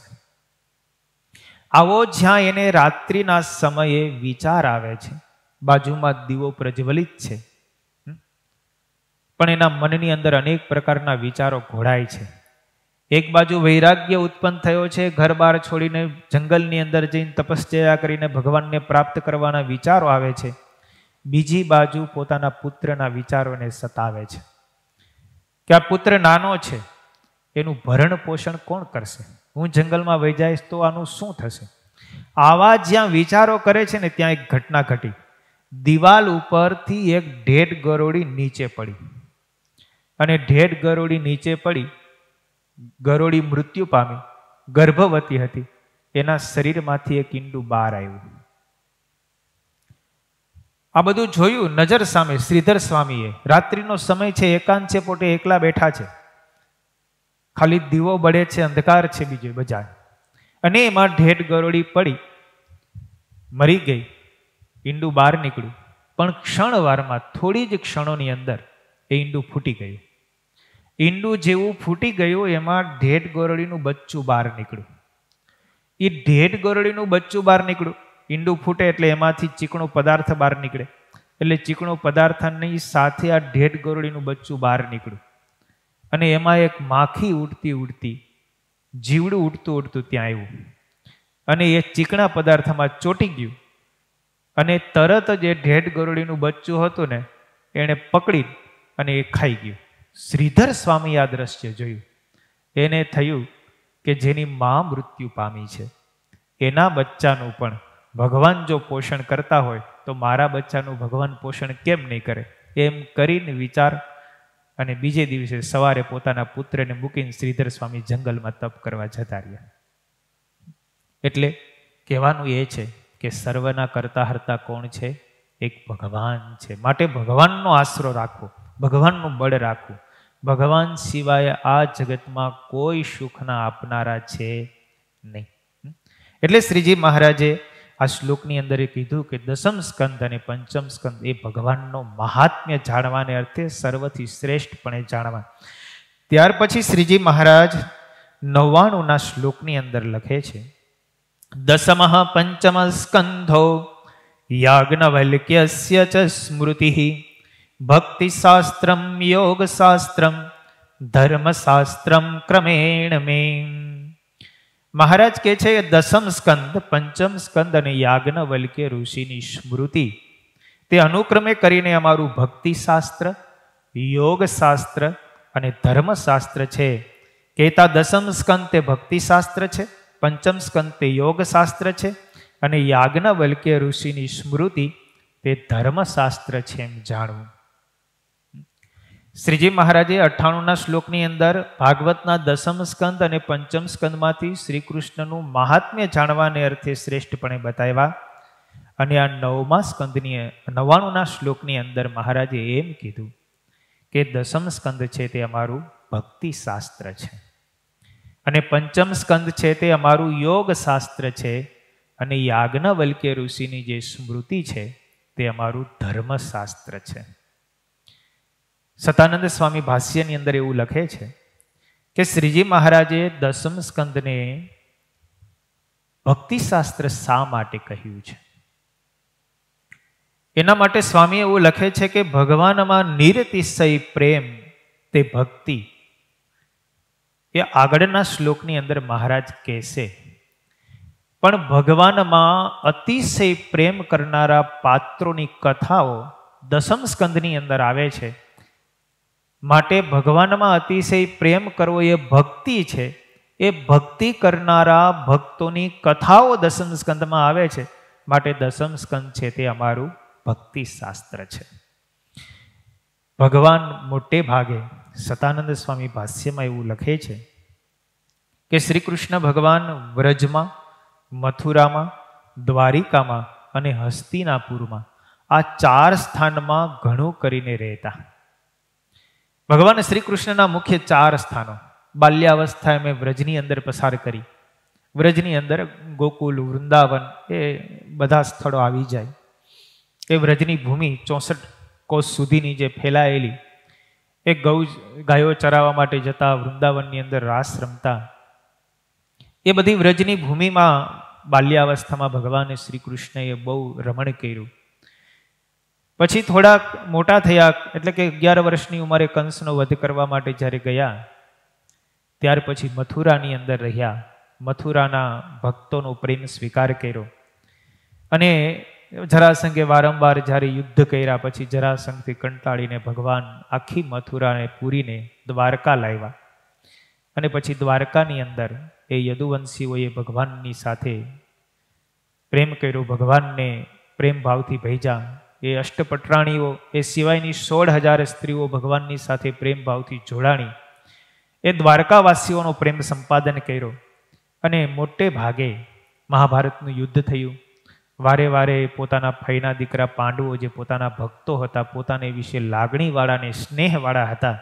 આવો જ્યાં એને રાત્રિના સમયે વિચાર આવે છે, બાજુમાં દીવો પ્રજ્વલિત છે, પણ એના મનની અંદર અનેક પ્રકારના વિચારો ઘોડાય છે. એક બાજુ વૈરાગ્ય ઉત્પન્ન થયો છે, ઘર બાર છોડીને જંગલની અંદર જઈને તપશ્ચર્યા કરીને ભગવાનને પ્રાપ્ત કરવાના વિચારો આવે છે. બીજી બાજુ પોતાના પુત્રના વિચારોને સતાવે છે કે આ પુત્ર નાનો છે, એનું ભરણ પોષણ કોણ કરશે? હું જંગલમાં વહી જઈશ તો આનું શું થશે? આવા જ્યાં વિચારો કરે છે ને ત્યાં એક ઘટના ઘટી. દિવાલ ઉપરથી એક ઢેડ ગરોળી નીચે પડી, અને ઢેડ ગરોળી નીચે પડી, ગરોળી મૃત્યુ પામી, ગર્ભવતી હતી, એના શરીરમાંથી એક ઈંડું બહાર આવ્યું. આ બધું જોયું નજર સામે શ્રીધર સ્વામીએ. રાત્રિનો સમય છે, એકાંત છે, પોતે એકલા બેઠા છે, ખાલી દીવો બળે છે, અંધકાર છે બીજો બજાર, અને એમાં ઢેડ ગરોળી પડી, મરી ગઈ, ઈંડું બહાર નીકળ્યું. પણ ક્ષણવારમાં, થોડી જ ક્ષણોની અંદર એ ઈંડું ફૂટી ગયું. ઈંડું જેવું ફૂટી ગયું એમાં ઢેડ ગરોળીનું બચ્ચું બહાર નીકળ્યું. એ ઢેડ ગરોળીનું બચ્ચું બહાર નીકળ્યું. ઈંડું ફૂટે એટલે એમાંથી ચીકણો પદાર્થ બહાર નીકળે, એટલે ચીકણો પદાર્થની સાથે આ ઢેડ ગરોળીનું બચ્ચું બહાર નીકળ્યું. અને એમાં એક માખી ઉડતી ઉડતી, જીવડું ઉડતું ઉડતું ત્યાં આવ્યું, અને એ ચીકણા પદાર્થમાં ચોંટી ગયું, અને તરત જ એ ઢેડ ગરોળીનું બચ્ચું હતું ને એણે પકડી અને એ ખાઈ ગયું. શ્રીધર સ્વામી આ દ્રશ્ય જોયું. એને થયું કે જેની મા મૃત્યુ પામી છે એના બચ્ચાનું પણ ભગવાન જો પોષણ કરતા હોય તો મારા બચ્ચાનું ભગવાન પોષણ કેમ નહીં કરે? એમ કરીને વિચાર, અને બીજે દિવસે સવારે પોતાના પુત્રને મૂકીને શ્રીધર સ્વામી જંગલમાં તપ કરવા જતા રહ્યા. એટલે કહેવાનું એ છે કે સર્વના કરતા હરતા કોણ છે? એક ભગવાન છે. માટે ભગવાનનો આશરો રાખવો, ભગવાનનું બળ રાખવું. ભગવાન સિવાય આ જગતમાં કોઈ સુખના આપનારા છે નહીં. એટલે શ્રીજી મહારાજે આ શ્લોકની અંદર કીધું કે દસમ સ્કંદ અને પંચમ સ્કંદ એ ભગવાનનો મહાત્મ્ય જાણવાને અર્થે સર્વથી શ્રેષ્ઠપણે જાણવા. ત્યાર પછી શ્રીજી મહારાજ 99ના શ્લોકની અંદર લખે છે, દસમઃ પંચમ સ્કંધો યાજ્ઞવલ્ક્યસ્ય ચ સ્મૃતિઃ ભક્તિશાસ્ત્રમ યોગશાસ્ત્રમ ધર્મશાસ્ત્રમ ક્રમેણ મે. મહારાજ કહે છે દસમ સ્કંદ, પંચમ સ્કંદ અને યાજ્ઞવલ્ક્ય ઋષિની સ્મૃતિ તે અનુક્રમે કરીને અમારું ભક્તિશાસ્ત્ર, યોગશાસ્ત્ર અને ધર્મશાસ્ત્ર છે. કહેતા દસમ સ્કંદ તે ભક્તિશાસ્ત્ર છે, પંચમ સ્કંદ તે યોગશાસ્ત્ર છે, અને યાજ્ઞવલ્ક્ય ઋષિની સ્મૃતિ તે ધર્મશાસ્ત્ર છે એમ જાણવું. શ્રીજી મહારાજે 98ના શ્લોકની અંદર ભાગવતના દસમ સ્કંદ અને પંચમ સ્કંદમાંથી શ્રી કૃષ્ણનું મહાત્મ્ય જાણવાને અર્થે શ્રેષ્ઠપણે બતાવ્યા. અને આ 9મા સ્કંદની 99ના શ્લોકની અંદર મહારાજે એમ કીધું કે દસમ સ્કંદ છે તે અમારું ભક્તિ શાસ્ત્ર છે, અને પંચમ સ્કંદ છે તે અમારું યોગ શાસ્ત્ર છે, અને યાજ્ઞવલ્ક્ય ઋષિની જે સ્મૃતિ છે તે અમારું ધર્મશાસ્ત્ર છે. સતાનંદ સ્વામી ભાષ્યની અંદર એવું લખે છે કે શ્રીજી મહારાજે દસમ સ્કંદને ભક્તિશાસ્ત્ર શા માટે કહ્યું છે? એના માટે સ્વામી એવું લખે છે કે ભગવાનમાં નિરતિશય પ્રેમ તે ભક્તિ, એ આગળના શ્લોકની અંદર મહારાજ કહેશે. પણ ભગવાનમાં અતિશય પ્રેમ કરનારા પાત્રોની કથાઓ દસમ સ્કંદની અંદર આવે છે. માટે ભગવાનમાં અતિશય પ્રેમ કરવો એ ભક્તિ છે. એ ભક્તિ કરનારા ભક્તોની કથાઓ દસમ સ્કંદમાં આવે છે. માટે દસમ સ્કંદ છે તે અમારું ભક્તિ શાસ્ત્ર છે. ભગવાન મોટે ભાગે સતાનંદ સ્વામી ભાષ્યમાં એવું લખે છે કે શ્રી કૃષ્ણ ભગવાન વ્રજમાં, મથુરામાં, દ્વારિકામાં અને હસ્તિનાપુરમાં આ 4 સ્થાનમાં ઘણું કરીને રહેતા. ભગવાન શ્રી કૃષ્ણના મુખ્ય 4 સ્થાનો. બાલ્યાવસ્થા એમ વ્રજની અંદર પસાર કરી. વ્રજની અંદર ગોકુલ, વૃંદાવન એ બધા સ્થળો આવી જાય. એ વ્રજની ભૂમિ 64 કોસ સુધીની જે ફેલાયેલી, એ ગાયો ચરાવવા માટે જતા, વૃંદાવનની અંદર રાસ રમતા, એ બધી વ્રજની ભૂમિમાં બાલ્યાવસ્થામાં ભગવાન શ્રી કૃષ્ણએ બહુ રમણ કર્યું. પછી થોડાક મોટા થયા, એટલે કે 11 વર્ષની ઉંમરે કંસનો વધ કરવા માટે જ્યારે ગયા, ત્યાર પછી મથુરાની અંદર રહ્યા. મથુરાના ભક્તોનો પ્રેમ સ્વીકાર કર્યો અને જરાસંઘે વારંવાર જ્યારે યુદ્ધ કર્યા પછી જરાસંઘથી કંટાળીને ભગવાન આખી મથુરાને પૂરીને દ્વારકા લાવ્યા. અને પછી દ્વારકાની અંદર એ યદુવંશીઓએ ભગવાનની સાથે પ્રેમ કર્યો, ભગવાનને પ્રેમ ભાવથી ભેજા. એ અષ્ટપટરાણીઓ, એ સિવાયની 16,000 સ્ત્રીઓ ભગવાનની સાથે પ્રેમ ભાવથી જોડાણી. એ દ્વારકાવાસીઓનો પ્રેમ સંપાદન કર્યો અને મોટે ભાગે મહાભારતનું યુદ્ધ થયું. વારે વારે પોતાના ફઈના દીકરા પાંડવો, જે પોતાના ભક્તો હતા, પોતાને વિશે લાગણીવાળા ને સ્નેહવાળા હતા,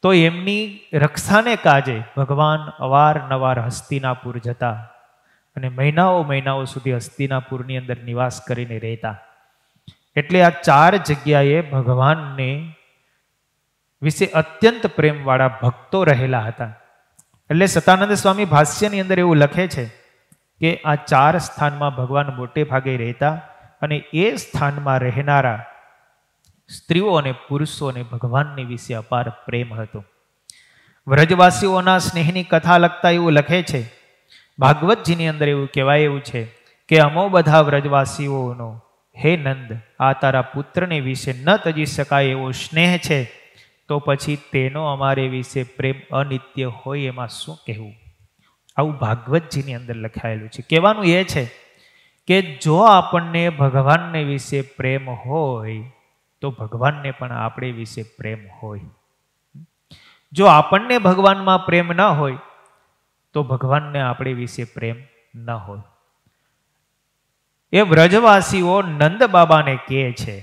તો એમની રક્ષાને કાજે ભગવાન અવારનવાર હસ્તિનાપુર જતા અને મહિનાઓ સુધી હસ્તિનાપુરની અંદર નિવાસ કરીને રહેતા. એટલે આ 4 જગ્યાએ ભગવાનને વિશે અત્યંત પ્રેમવાળા ભક્તો રહેલા હતા. એટલે સતાનંદ સ્વામી ભાષ્યની અંદર એવું લખે છે કે આ 4 સ્થાનમાં ભગવાન મોટે ભાગે રહેતા અને એ સ્થાનમાં રહેનારા સ્ત્રીઓ અને પુરુષોને ભગવાનની વિશે અપાર પ્રેમ હતો. વ્રજવાસીઓના સ્નેહની કથા લખતા એવું લખે છે, ભાગવતજીની અંદર એવું કહેવાય એવું છે કે અમો બધા વ્રજવાસીઓનો હે નંદ, આ તારા પુત્રને વિશે ન તજી શકાય એવો સ્નેહ છે, તો પછી તેનો અમારે વિશે પ્રેમ અનિત્ય હોય એમાં શું કહેવું? આવું ભાગવતજીની અંદર લખાયેલું છે. કહેવાનું એ છે કે જો આપણને ભગવાનને વિશે પ્રેમ હોય તો ભગવાનને પણ આપણે વિશે પ્રેમ હોય. જો આપણને ભગવાનમાં પ્રેમ ન હોય તો ભગવાનને આપણે વિશે પ્રેમ ન હોય. એ વ્રજવાસીઓ નંદ બાબાને કહે છે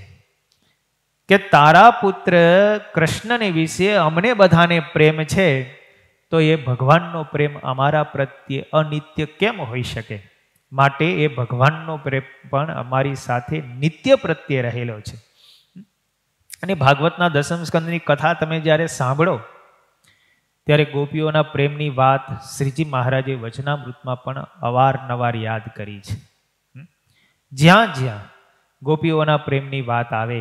કે તારા પુત્ર કૃષ્ણને વિશે અમને બધાને પ્રેમ છે, તો એ ભગવાનનો પ્રેમ અમારા પ્રત્યે અનિત્ય કેમ હોઈ શકે? માટે એ ભગવાનનો પ્રેમ પણ અમારી સાથે નિત્ય પ્રત્યે રહેલો છે. અને ભાગવતના 10મ સ્કંદની કથા તમે જ્યારે સાંભળો ત્યારે ગોપીઓના પ્રેમની વાત શ્રીજી મહારાજે વચનામૃતમાં પણ અવારનવાર યાદ કરી છે. જ્યાં જ્યાં ગોપીઓના પ્રેમની વાત આવે,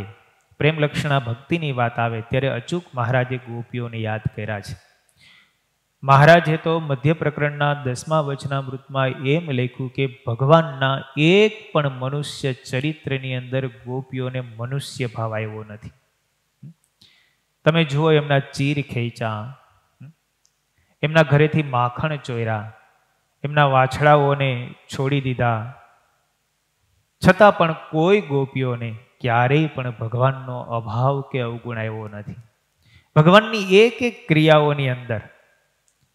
પ્રેમ લક્ષણા ભક્તિની વાત આવે, ત્યારે અચૂક મહારાજે ગોપીઓને યાદ કર્યા છે. મહારાજે તો મધ્ય પ્રકરણના 10મા વચનામૃતમાં એમ લખ્યું કે ભગવાનના એક પણ મનુષ્ય ચરિત્રની અંદર ગોપીઓને મનુષ્ય ભાવ આવ્યો નથી. તમે જુઓ, એમના ચીર ખેંચા, એમના ઘરેથી માખણ ચોર્યા, એમના વાછડાઓને છોડી દીધા, છતાં પણ કોઈ ગોપીઓને ક્યારેય પણ ભગવાનનો અભાવ કે અવગુણ આવ્યો નથી. ભગવાનની એક એક ક્રિયાઓની અંદર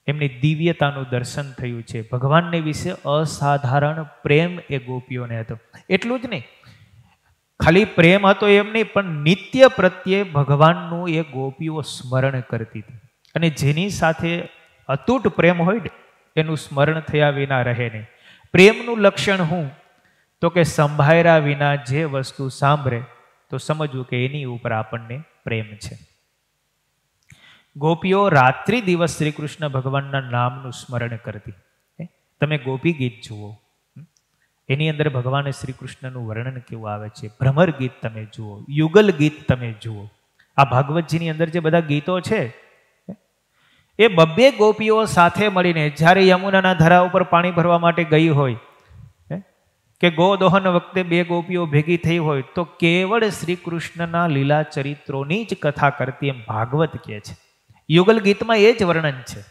એમની દિવ્યતાનું દર્શન થયું છે. ભગવાનને વિશે અસાધારણ પ્રેમ એ ગોપીઓને હતો. એટલું જ નહીં, ખાલી પ્રેમ હતો એમ નહીં, પણ નિત્ય પ્રત્યે ભગવાનનું એ ગોપીઓ સ્મરણ કરતી હતી. અને જેની સાથે અતૂટ પ્રેમ હોય ને એનું સ્મરણ થયા વિના રહે નહીં. પ્રેમનું લક્ષણ શું? તો કે સંભાળ્યા વિના જે વસ્તુ સાંભળે તો સમજવું કે એની ઉપર આપણને પ્રેમ છે. ગોપીઓ રાત્રિ દિવસ શ્રી કૃષ્ણ ભગવાનના નામનું સ્મરણ કરતી. તમે ગોપી ગીત જુઓ, એની અંદર ભગવાન શ્રી કૃષ્ણનું વર્ણન કેવું આવે છે. ભ્રમર ગીત તમે જુઓ, યુગલ ગીત તમે જુઓ. આ ભાગવતજીની અંદર જે બધા ગીતો છે એ બબ્બે ગોપીઓ સાથે મળીને જ્યારે યમુનાના ધરા ઉપર પાણી ભરવા માટે ગઈ હોય કે ગોદોહન વખતે 2 ગોપીઓ ભેગી થઈ હોય તો કેવળ શ્રી કૃષ્ણના લીલા ચરિત્રોની જ કથા કરતી એમ ભાગવત કહે છે. યુગલ ગીતમાં એ જ વર્ણન છે.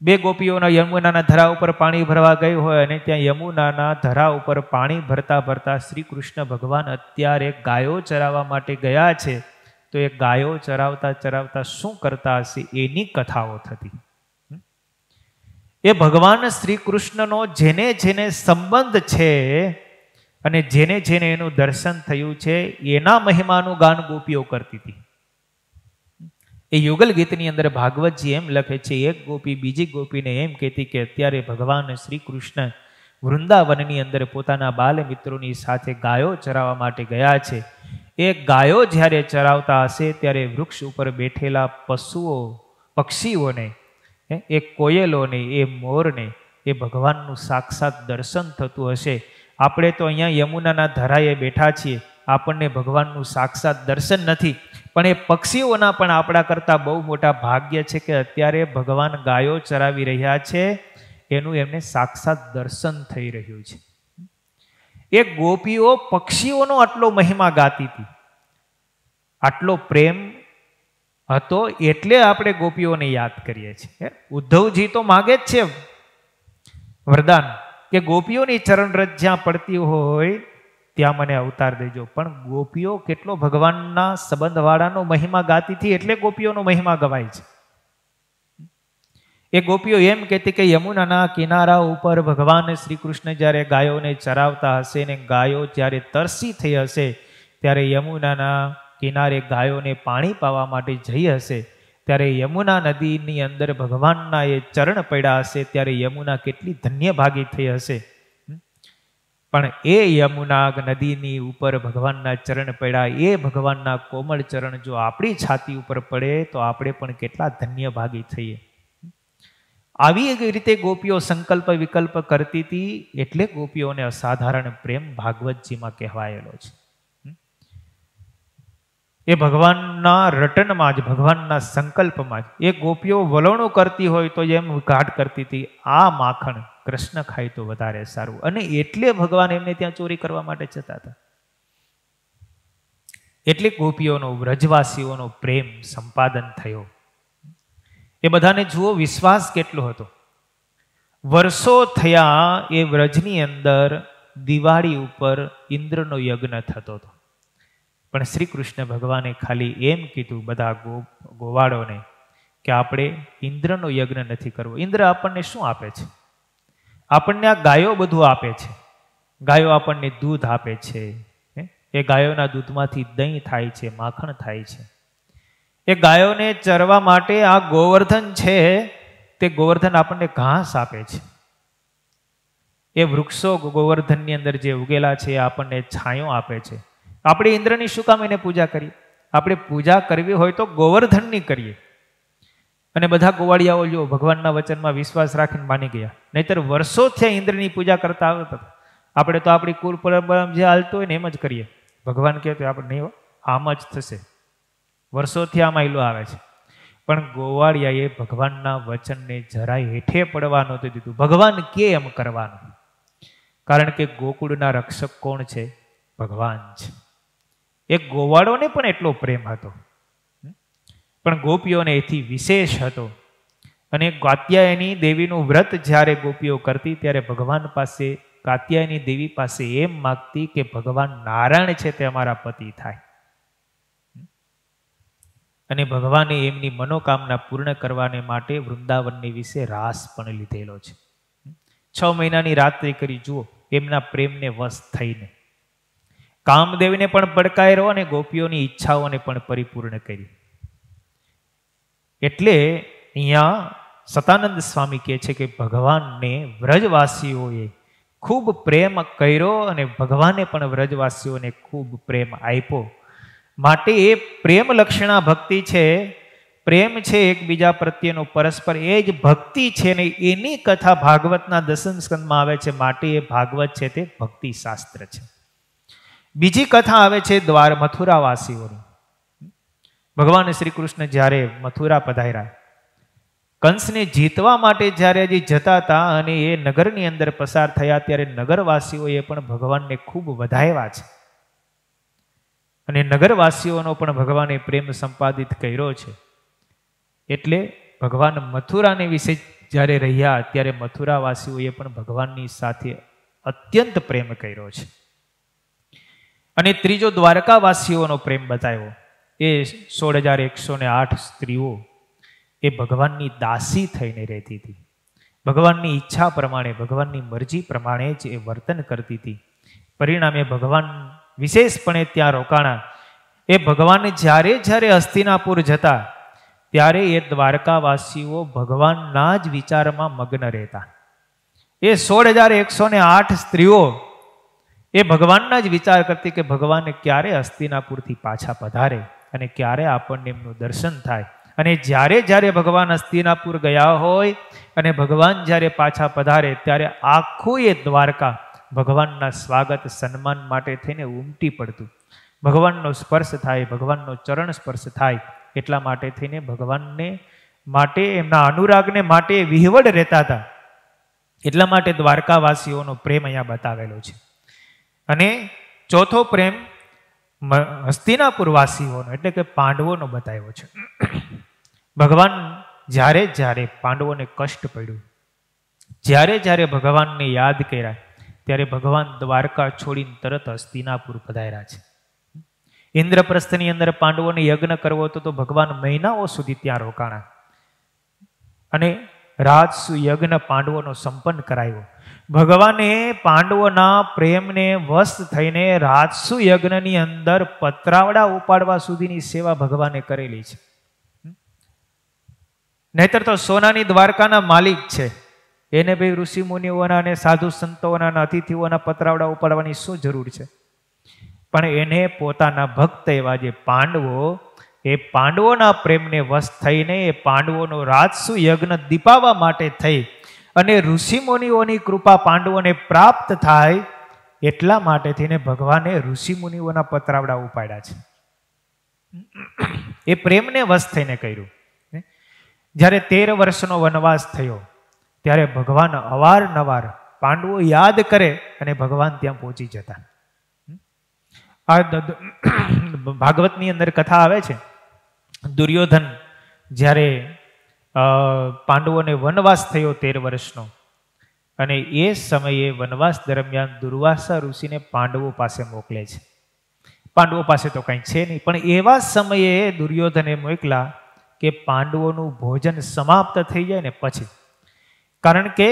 2 ગોપીઓના યમુનાના ધરા ઉપર પાણી ભરવા ગઈ હોય અને ત્યાં યમુનાના ધરા ઉપર પાણી ભરતા ભરતા શ્રી કૃષ્ણ ભગવાન અત્યારે ગાયો ચરાવવા માટે ગયા છે, તો એ ગાયો ચરાવતા ચરાવતા શું કરતા હશે એની કથાઓ થતી. એ ભગવાન શ્રી કૃષ્ણનો જેને જેને સંબંધ છે અને જેને જેને એનું દર્શન થયું છે એના મહિમાનું ગાન ગોપીઓ કરતી હતી. એ યુગલ ગીતની અંદર ભાગવતજી એમ લખે છે, એક ગોપી બીજી ગોપીને એમ કહેતી કે અત્યારે ભગવાન શ્રી કૃષ્ણ વૃંદાવનની અંદર પોતાના બાલ મિત્રોની સાથે ગાયો ચરાવવા માટે ગયા છે. એ ગાયો જ્યારે ચરાવતા હશે ત્યારે વૃક્ષ ઉપર બેઠેલા પશુઓ, પક્ષીઓને, એ કોયલોને, એ મોરને, એ ભગવાનનું સાક્ષાત દર્શન થતું હશે. આપણે તો અહીંયા યમુનાના ધરાએ બેઠા છીએ, આપણને ભગવાનનું સાક્ષાત દર્શન નથી, પણ એ પક્ષીઓના પણ આપણા કરતાં બહુ મોટા ભાગ્ય છે કે અત્યારે ભગવાન ગાયો ચરાવી રહ્યા છે, એનું એમને સાક્ષાત દર્શન થઈ રહ્યું છે. એ ગોપીઓ પક્ષીઓનો આટલો મહિમા ગાતી હતી, આટલો પ્રેમ હતો, એટલે આપણે ગોપીઓને યાદ કરીએ છીએ. ઉદ્ધવજી તો માગે જ છે વરદાન કે ગોપીઓની ચરણરજ જ્યાં પડતી હોય ત્યાં મને અવતાર દેજો. પણ ગોપીઓ કેટલો ભગવાનના સંબંધવાળાનો મહિમા ગાતી હતી, એટલે ગોપીઓનો મહિમા ગવાય છે. એ ગોપીઓ એમ કહેતી કે યમુનાના કિનારા ઉપર ભગવાન શ્રી કૃષ્ણ જ્યારે ગાયોને ચરાવતા હશે ને ગાયો જ્યારે તરસી થઈ હશે, ત્યારે યમુનાના કિનારે ગાયોને પાણી પાવા માટે જઈ હશે, ત્યારે યમુના નદીની અંદર ભગવાનના એ ચરણ પડ્યા હશે, ત્યારે યમુના કેટલી ધન્ય ભાગી થઈ હશે. પણ એ યમુના નદીની ઉપર ભગવાનના ચરણ પડ્યા, એ ભગવાનના કોમળ ચરણ જો આપણી છાતી ઉપર પડે તો આપણે પણ કેટલા ધન્ય ભાગી થઈએ. આવી રીતે ગોપીઓ સંકલ્પ વિકલ્પ કરતી હતી, એટલે ગોપીઓને અસાધારણ પ્રેમ ભાગવતજીમાં કહેવાયેલો છે. એ ભગવાનના રટનમાં જ, ભગવાનના સંકલ્પમાં જ એ ગોપીઓ વલોણું કરતી હોય તો એમ ઘાટ કરતી હતી, આ માખણ કૃષ્ણ ખાય તો વધારે સારું. અને એટલે ભગવાન એમને ત્યાં ચોરી કરવા માટે જતા હતા. એટલે ગોપીઓનો, વ્રજવાસીઓનો પ્રેમ સંપાદન થયો. એ બધાને જુઓ વિશ્વાસ કેટલો હતો. વર્ષો થયા એ વ્રજની અંદર દિવાળી ઉપર ઇન્દ્રનો યજ્ઞ થતો હતો, પણ શ્રી કૃષ્ણ ભગવાને ખાલી એમ કીધું બધા ગોવાળોને કે આપણે ઇન્દ્રનો યજ્ઞ નથી કરવો. ઇન્દ્ર આપણને શું આપે છે? આપણને આ ગાયો બધું આપે છે. ગાયો આપણને દૂધ આપે છે, એ ગાયોના દૂધમાંથી દહીં થાય છે, માખણ થાય છે. એ ગાયોને ચરવા માટે આ ગોવર્ધન છે, તે ગોવર્ધન આપણને ઘાસ આપે છે. એ વૃક્ષો ગોવર્ધનની અંદર જે ઉગેલા છે એ આપણને છાંયો આપે છે. આપણે ઇન્દ્રની શું કામ એને પૂજા કરીએ? આપણે પૂજા કરવી હોય તો ગોવર્ધનની કરીએ. અને બધા ગોવાળિયાઓ જો ભગવાનના વચનમાં વિશ્વાસ રાખીને માની ગયા, નહીતર વર્ષોથી ઇન્દ્રની પૂજા કરતા આવતા. આપણે તો આપણી કુલ પરંપરા જે હાલતું હોય ને એમ જ કરીએ. ભગવાન કહે તો આપણે નહીં, આમ જ થશે, વર્ષોથી આમ આયલું આવે છે. પણ ગોવાળિયાએ ભગવાનના વચનને જરાય હેઠે પડવા નહોતું દીધું. ભગવાન કે એમ કરવાનું, કારણ કે ગોકુળના રક્ષક કોણ છે? ભગવાન છે. એક ગોવાળોને પણ એટલો પ્રેમ હતો, પણ ગોપીઓને એથી વિશેષ હતો. અને કાત્યાયની દેવીનું વ્રત જ્યારે ગોપીઓ કરતી ત્યારે ભગવાન પાસે, કાત્યાયની દેવી પાસે એમ માગતી કે ભગવાન નારાયણ છે તે અમારા પતિ થાય. અને ભગવાને એમની મનોકામના પૂર્ણ કરવાને માટે વૃંદાવનની વિશે રાસ પણ લીધેલો છે. 6 મહિનાની રાત્રિ કરી જુઓ, એમના પ્રેમને વશ થઈને કામદેવને પણ પડકાર્યો અને ગોપીઓની ઈચ્છાઓને પણ પરિપૂર્ણ કરી. એટલે અહીંયા સતાનંદ સ્વામી કહે છે કે ભગવાનને વ્રજવાસીઓએ ખૂબ પ્રેમ કર્યો અને ભગવાને પણ વ્રજવાસીઓને ખૂબ પ્રેમ આપ્યો. માટે એ પ્રેમ લક્ષણા ભક્તિ છે, પ્રેમ છે એકબીજા પ્રત્યેનો પરસ્પર, એ જ ભક્તિ છે ને એની કથા ભાગવતના 10મ સ્કંદમાં આવે છે. માટે એ ભાગવત છે તે ભક્તિ શાસ્ત્ર છે. બીજી કથા આવે છે મથુરાવાસીઓની. ભગવાન શ્રી કૃષ્ણ જ્યારે મથુરા પધાર્યા, કંસને જીતવા માટે જ્યારે હજી જતા હતા અને એ નગરની અંદર પસાર થયા, ત્યારે નગરવાસીઓએ પણ ભગવાનને ખૂબ વધાવ્યા છે. અને નગરવાસીઓનો પણ ભગવાને પ્રેમ સંપાદિત કર્યો છે. એટલે ભગવાન મથુરાને વિશે જ્યારે રહ્યા ત્યારે મથુરાવાસીઓએ પણ ભગવાનની સાથે અત્યંત પ્રેમ કર્યો છે. અને ત્રીજો દ્વારકાવાસીઓનો પ્રેમ બતાવ્યો. એ 16,108 સ્ત્રીઓ એ ભગવાનની દાસી થઈને રહેતી હતી. ભગવાનની ઈચ્છા પ્રમાણે, ભગવાનની મરજી પ્રમાણે જ એ વર્તન કરતી હતી. પરિણામે ભગવાન વિશેષપણે ત્યાં રોકાણા. એ ભગવાન જ્યારે જ્યારે હસ્તિનાપુર જતા ત્યારે એ દ્વારકાવાસીઓ ભગવાનના જ વિચારમાં મગ્ન રહેતા. એ 16,108 સ્ત્રીઓ એ ભગવાનના જ વિચાર કરતી કે ભગવાન ક્યારે હસ્તિનાપુરથી પાછા પધારે અને ક્યારે આપણને એમનું દર્શન થાય. અને જ્યારે જ્યારે ભગવાન હસ્તિનાપુર ગયા હોય અને ભગવાન જ્યારે પાછા પધારે ત્યારે આખું એ દ્વારકા ભગવાનના સ્વાગત સન્માન માટે થઈને ઉમટી પડતું. ભગવાનનો સ્પર્શ થાય, ભગવાનનો ચરણ સ્પર્શ થાય એટલા માટે થઈને ભગવાનને માટે એમના અનુરાગને માટે વિહવળ રહેતા હતા. એટલા માટે દ્વારકાવાસીઓનો પ્રેમ અહીંયા બતાવેલો છે. અને ચોથો પ્રેમ હસ્તિનાપુર વાસીઓનો એટલે કે પાંડવોનો બતાવ્યો છે. ભગવાન જ્યારે જ્યારે પાંડવોને કષ્ટ પડ્યું, જ્યારે જ્યારે ભગવાનને યાદ કર્યા ત્યારે ભગવાન દ્વારકા છોડીને તરત હસ્તિનાપુર પધાર્યા છે. ઇન્દ્રપ્રસ્થની અંદર પાંડવોને યજ્ઞ કરવો હતો તો ભગવાન મહિનાઓ સુધી ત્યાં રોકાણા અને રાજસુ યજ્ઞ પાંડવોનો સંપન્ન કરાયો. ભગવાને પાંડવોના પ્રેમને વશ થઈને રાજસુ યજ્ઞની અંદર પતરાવડા ઉપાડવા સુધીની સેવા ભગવાને કરેલી છે. નહીતર તો સોનાની દ્વારકાના માલિક છે, એને ભાઈ ઋષિ મુનિઓના અને સાધુ સંતોના અતિથિઓના પતરાવડા ઉપાડવાની શું જરૂર છે? પણ એને પોતાના ભક્ત એવા જે પાંડવો, એ પાંડવોના પ્રેમને વશ થઈને એ પાંડવોનો રાજસુ યજ્ઞ દીપાવવા માટે થઈ અને ઋષિ મુનિઓની કૃપા પાંડવોને પ્રાપ્ત થાય એટલા માટે થઈને ભગવાને ઋષિ મુનિઓના પતરાવડા ઉપાડ્યા છે. એ પ્રેમને વશ થઈને કર્યું. જ્યારે 13 વર્ષનો વનવાસ થયો ત્યારે ભગવાન અવારનવાર પાંડવો યાદ કરે અને ભગવાન ત્યાં પહોંચી જતા. આ ભાગવતની અંદર કથા આવે છે, દુર્યોધન જ્યારે પાંડવોને વનવાસ થયો 13 વર્ષનો અને એ સમયે વનવાસ દરમિયાન દુર્વાસા ઋષિને પાંડવો પાસે મોકલે છે. પાંડવો પાસે તો કંઈ છે નહીં, પણ એવા સમયે દુર્યોધને મોકલા કે પાંડવોનું ભોજન સમાપ્ત થઈ જાય ને પછી. કારણ કે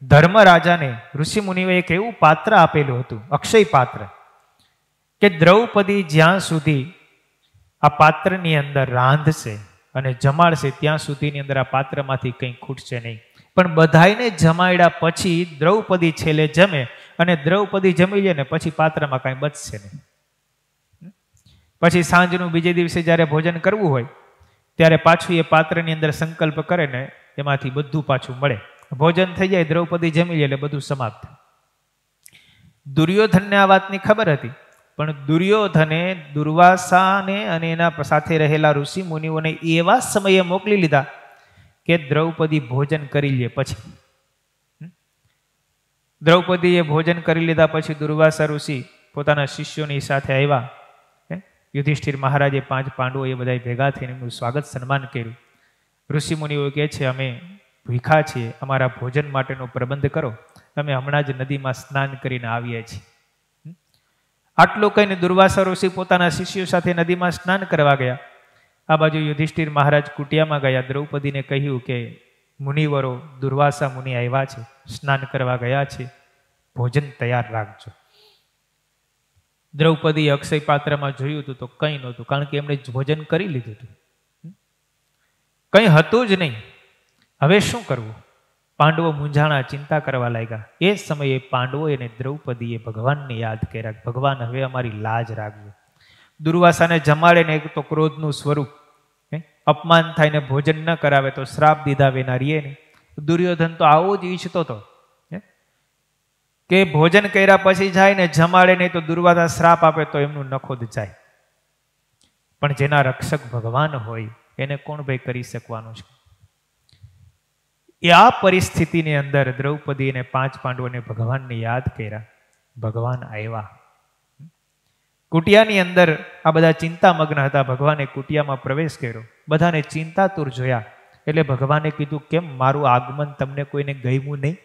ધર્મરાજાને ઋષિ મુનિઓએ એક એવું પાત્ર આપેલું હતું, અક્ષય પાત્ર, કે દ્રૌપદી જ્યાં સુધી આ પાત્રની અંદર રાંધશે અને જમાડશે ત્યાં સુધીની અંદર આ પાત્રમાંથી કંઈ ખૂટશે નહીં. પણ બધાઈને જમાડ્યા પછી દ્રૌપદી છેલ્લે જમે અને દ્રૌપદી જમી લે ને પછી પાત્રમાં કાંઈ બચશે નહીં. પછી સાંજનું બીજે દિવસે જ્યારે ભોજન કરવું હોય ત્યારે પાછું એ પાત્રની અંદર સંકલ્પ કરે ને એમાંથી બધું પાછું મળે. ભોજન થઈ જાય, દ્રૌપદી જમી લે એટલે બધું સમાપ્ત. દુર્યોધનને આ વાતની ખબર હતી, પણ દુર્યોધને દુર્વાસાને અને એના સાથે રહેલા ઋષિ મુનિઓને એવા સમયે મોકલી લીધા કે દ્રૌપદી ભોજન કરી લે પછી. દ્રૌપદીએ ભોજન કરી લીધા પછી દુર્વાસા ઋષિ પોતાના શિષ્યોની સાથે આવ્યા. યુધિષ્ઠિર મહારાજે 5 પાંડવો એ બધા ભેગા થઈને એમનું સ્વાગત સન્માન કર્યું. ઋષિ મુનિઓ કહે છે, અમે ભૂખ્યા છીએ, અમારા ભોજન માટેનો પ્રબંધ કરો, અમે હમણાં જ નદીમાં સ્નાન કરીને આવીએ છીએ. આટલું કહીને દુર્વાસા ઋષિ પોતાના શિષ્યો સાથે નદીમાં સ્નાન કરવા ગયા. આ બાજુ યુધિષ્ઠિર મહારાજ કુટિયામાં ગયા. દ્રૌપદીને કહ્યું કે મુનિવરો દુર્વાસા મુનિ આવ્યા છે, સ્નાન કરવા ગયા છે, ભોજન તૈયાર રાખજો. દ્રૌપદી અક્ષય પાત્રમાં જોયું હતું તો કંઈ નહોતું, કારણ કે એમણે ભોજન કરી લીધું હતું, કંઈ હતું જ નહીં. હવે શું કરવું? પાંડવો મૂંઝાણા, ચિંતા કરવા લાગ્યા. એ સમયે પાંડવો અને દ્રૌપદીએ ભગવાનને યાદ કર્યા, ભગવાન હવે અમારી લાજ રાખજો. દુર્વાસાને જમાડે ને એક તો ક્રોધનું સ્વરૂપ, અપમાન થાય ને ભોજન ન કરાવે તો શ્રાપ દીધા વિના રહીએ ને. દુર્યોધન તો આવો જ ઈચ્છતો હતો કે ભોજન કર્યા પછી જાય ને જમાડે નહીં તો દુર્વાસા શ્રાપ આપે તો એમનું નખોદ જાય. પણ જેના રક્ષક ભગવાન હોય એને કોણ ભાઈ કરી શકવાનું છે? આ પરિસ્થિતિની અંદર દ્રૌપદી અને 5 પાંડવોને ભગવાનને યાદ કર્યા. ભગવાન આવ્યા કુટિયાની અંદર. આ બધા ચિંતામગ્ન હતા. ભગવાને કુટિયામાં પ્રવેશ કર્યો, બધાને ચિંતાતુર જોયા. એટલે ભગવાને કીધું, કેમ મારું આગમન તમને કોઈને ગમ્યું નહીં?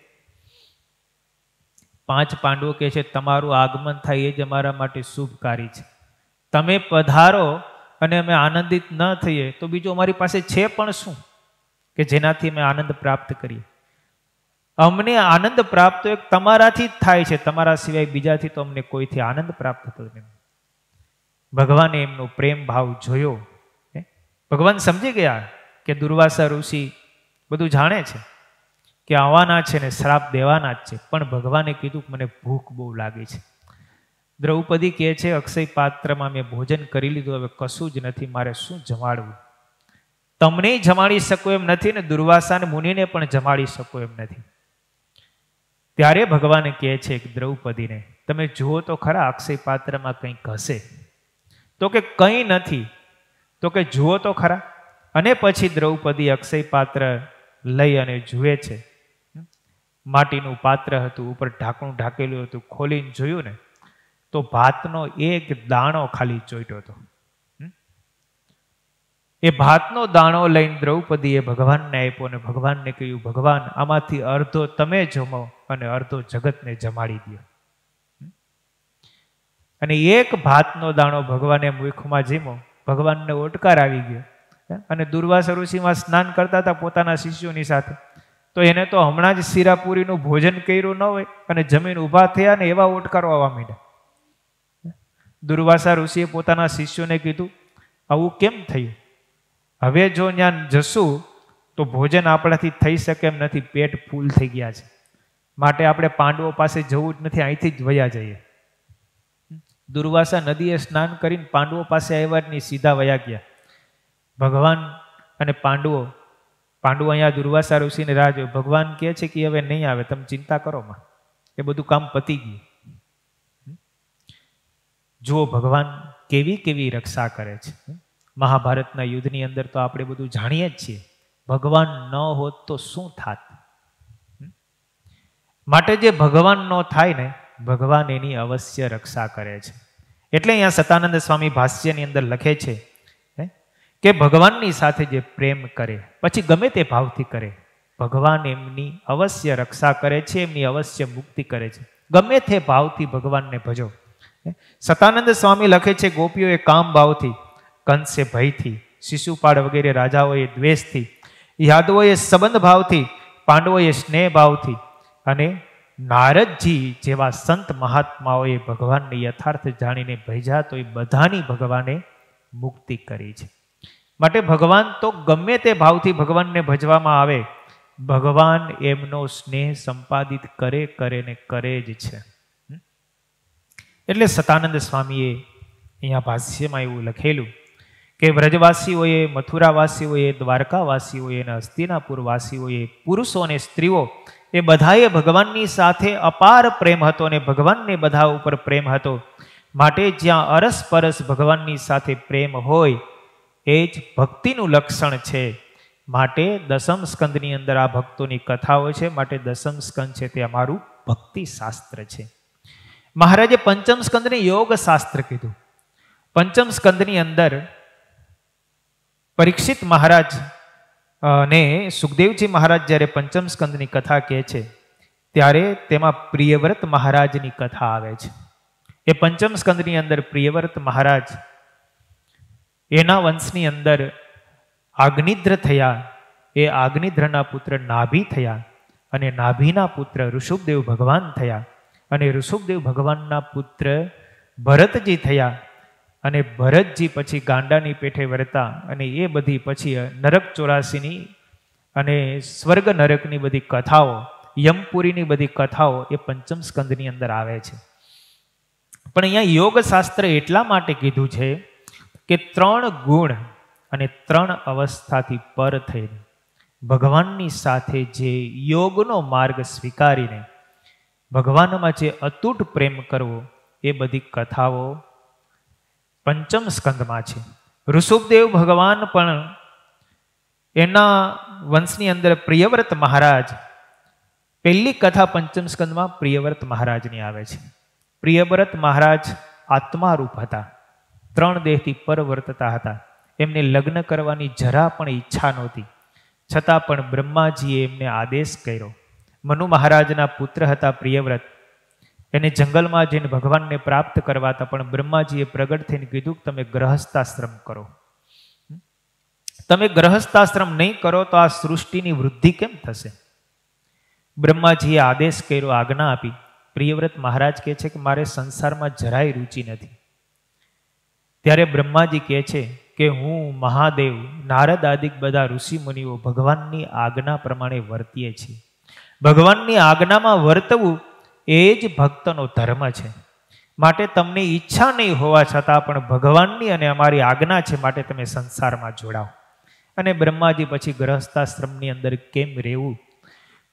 5 પાંડવો કહે છે, તમારું આગમન થાય એ જ અમારા માટે શુભકારી છે. તમે પધારો અને અમે આનંદિત ન થઈએ તો બીજું અમારી પાસે છે પણ શું કે જેનાથી અમે આનંદ પ્રાપ્ત કરીએ? અમને આનંદ પ્રાપ્ત એક તમારાથી જ થાય છે, તમારા સિવાય બીજાથી તો અમને કોઈથી આનંદ પ્રાપ્ત થતો નથી. ભગવાને એમનો પ્રેમ ભાવ જોયો. ભગવાન સમજી ગયા કે દુર્વાસા ઋષિ બધું જાણે છે કે આવવાના છે ને શ્રાપ દેવાના જ છે, પણ ભગવાને કીધું કે મને ભૂખ બહુ લાગી છે. દ્રૌપદી કહે છે અક્ષય પાત્રમાં મેં ભોજન કરી લીધું, હવે કશું જ નથી, મારે શું જમાડવું? તમને જમાડી શકો એમ નથી ને દુર્વાસા મુનિને પણ જમાડી શકો એમ નથી. ત્યારે ભગવાન કહે છે કે દ્રૌપદીને તમે જુઓ તો ખરા અક્ષય પાત્રમાં કંઈક હશે. તો કે કંઈ નથી. તો કે જુઓ તો ખરા. અને પછી દ્રૌપદી અક્ષય પાત્ર લઈ અને જુએ છે. માટીનું પાત્ર હતું, ઉપર ઢાંકણું ઢાંકેલું હતું. ખોલીને જોયું ને તો ભાતનો એક દાણો ખાલી ચોટ્યો હતો. એ ભાતનો દાણો લઈને દ્રૌપદીએ ભગવાનને આપ્યો અને ભગવાનને કહ્યું, ભગવાન આમાંથી અડધો તમે જમો અને અડધો જગતને જમાડી દો. અને એક ભાતનો દાણો ભગવાને મુખમાં જીમો, ભગવાનને ઓટકાર આવી ગયો. અને દુર્વાસા ઋષિમાં સ્નાન કરતા હતા પોતાના શિષ્યોની સાથે, તો એને તો હમણાં જ શીરાપુરીનું ભોજન કર્યું ન હોય અને જમીન ઊભા થયા ને એવા ઓટકારો આવવા માંડ્યા. દુર્વાસા ઋષિએ પોતાના શિષ્યોને કીધું, આવું કેમ થયું? હવે જો ત્યાં જશું તો ભોજન આપણાથી થઈ શકે એમ નથી, પેટ ફૂલ થઈ ગયા છે, માટે આપણે પાંડવો પાસે જવું જ નથી, અહીંથી જ વયા જઈએ. દુર્વાસા નદીએ સ્નાન કરીને પાંડવો પાસે આવ્યા નહીં, સીધા વયા ગયા. ભગવાન અને પાંડવો અહીંયા દુર્વાસા ઋષિને રાહ જોઈ. ભગવાન કહે છે કે હવે નહીં આવે, તમે ચિંતા કરો માં, એ બધું કામ પતી ગયું. જુઓ ભગવાન કેવી કેવી રક્ષા કરે છે. મહાભારતના યુદ્ધની અંદર તો આપણે બધું જાણીએ જ છીએ, ભગવાન ન હોત તો શું થાત. માટે જે ભગવાન ન થાય ને, ભગવાન એની અવશ્ય રક્ષા કરે છે. એટલે અહીંયા સતાનંદ સ્વામી ભાષ્યની અંદર લખે છે કે ભગવાનની સાથે જે પ્રેમ કરે, પછી ગમે તે ભાવથી કરે, ભગવાન એમની અવશ્ય રક્ષા કરે છે, એમની અવશ્ય મુક્તિ કરે છે. ગમે તે ભાવથી ભગવાનને ભજો. સતાનંદ સ્વામી લખે છે ગોપીઓએ કામ ભાવથી, કંસે ભયથી, શિશુપાળ વગેરે રાજાઓએ દ્વેષથી, યાદવોએ સંબંધ ભાવથી, પાંડવોએ સ્નેહ ભાવથી અને નારદજી જેવા સંત મહાત્માઓએ ભગવાનને યથાર્થ જાણીને ભજ્યા, તો એ બધાની ભગવાને મુક્તિ કરી છે. માટે ભગવાન તો ગમે તે ભાવથી ભગવાનને ભજવામાં આવે, ભગવાન એમનો સ્નેહ સંપાદિત કરે ને કરે જ છે. એટલે સતાનંદ સ્વામીએ અહીંયા ભાષ્યમાં એવું લખેલું કે વ્રજવાસીઓએ, મથુરાવાસીઓએ, દ્વારકાવાસીઓએ અને હસ્તિનાપુરવાસીઓએ, પુરુષો અને સ્ત્રીઓ એ બધાએ ભગવાનની સાથે અપાર પ્રેમ હતો અને ભગવાનને બધા ઉપર પ્રેમ હતો. માટે જ્યાં અરસપરસ ભગવાનની સાથે પ્રેમ હોય એ જ ભક્તિનું લક્ષણ છે. માટે દસમ સ્કંદની અંદર આ ભક્તોની કથાઓ છે. માટે દસમ સ્કંદ છે તે અમારું ભક્તિ શાસ્ત્ર છે. મહારાજે પંચમ સ્કંદને યોગ શાસ્ત્ર કીધું. પંચમ સ્કંદની અંદર પરીક્ષિત મહારાજ ને સુખદેવજી મહારાજ જ્યારે પંચમ સ્કંદની કથા કહે છે ત્યારે તેમાં પ્રિયવ્રત મહારાજની કથા આવે છે. એ પંચમ સ્કંદની અંદર પ્રિયવ્રત મહારાજ એના વંશની અંદર આગ્નિદ્ર થયા. એ આગ્નિદ્રના પુત્ર નાભી થયા અને નાભીના પુત્ર ઋષભદેવ ભગવાન થયા અને ઋષભદેવ ભગવાનના પુત્ર ભરતજી થયા અને ભરતજી પછી ગાંડાની પેઠે વરતા અને એ બધી પછી નરક 84ની અને સ્વર્ગ નરકની બધી કથાઓ, યમપુરીની બધી કથાઓ એ પંચમ સ્કંદની અંદર આવે છે. પણ અહીંયા યોગ શાસ્ત્ર એટલા માટે કીધું છે કે 3 ગુણ અને 3 અવસ્થાથી પર થઈને ભગવાનની સાથે જે યોગનો માર્ગ સ્વીકારીને ભગવાનમાં જે અતૂટ પ્રેમ કરવો એ બધી કથાઓ પંચમ સ્કંદમાં છે. ઋષભદેવ ભગવાન પણ એના વંશની અંદર પ્રિયવ્રત મહારાજ, પહેલી કથા પંચમ સ્કંદમાં પ્રિયવ્રત મહારાજની આવે છે. પ્રિયવ્રત મહારાજ આત્મારૂપ હતા, 3 દેહથી પર વર્તતા હતા. એમને લગ્ન કરવાની જરા પણ ઈચ્છા નહોતી, છતાં પણ બ્રહ્માજીએ એમને આદેશ કર્યો. મનુ મહારાજના પુત્ર હતા પ્રિયવ્રત. એને જંગલમાં જઈને ભગવાનને પ્રાપ્ત કરવા હતા, પણ બ્રહ્માજીએ પ્રગટ થઈને કીધું કે તમે ગ્રહસ્થાશ્રમ કરો. તમે ગ્રહસ્થાશ્રમ નહીં કરો તો આ સૃષ્ટિની વૃદ્ધિ કેમ થશે? બ્રહ્માજીએ આદેશ કર્યો, આજ્ઞા આપી. પ્રિયવ્રત મહારાજ કહે છે કે મારે સંસારમાં જરાય રુચિ નથી. ત્યારે બ્રહ્માજી કહે છે કે હું મહાદેવ નારદ આદિક બધા ઋષિ મુનિઓ ભગવાનની આજ્ઞા પ્રમાણે વર્તીએ છીએ. ભગવાનની આજ્ઞામાં વર્તવું એ જ ભક્તનો ધર્મ છે. માટે તમને ઈચ્છા નહીં હોવા છતાં પણ ભગવાનની અને અમારી આજ્ઞા છે, માટે તમે સંસારમાં જોડાઓ. અને બ્રહ્માજી પછી ગ્રહસ્થાશ્રમની અંદર કેમ રહેવું,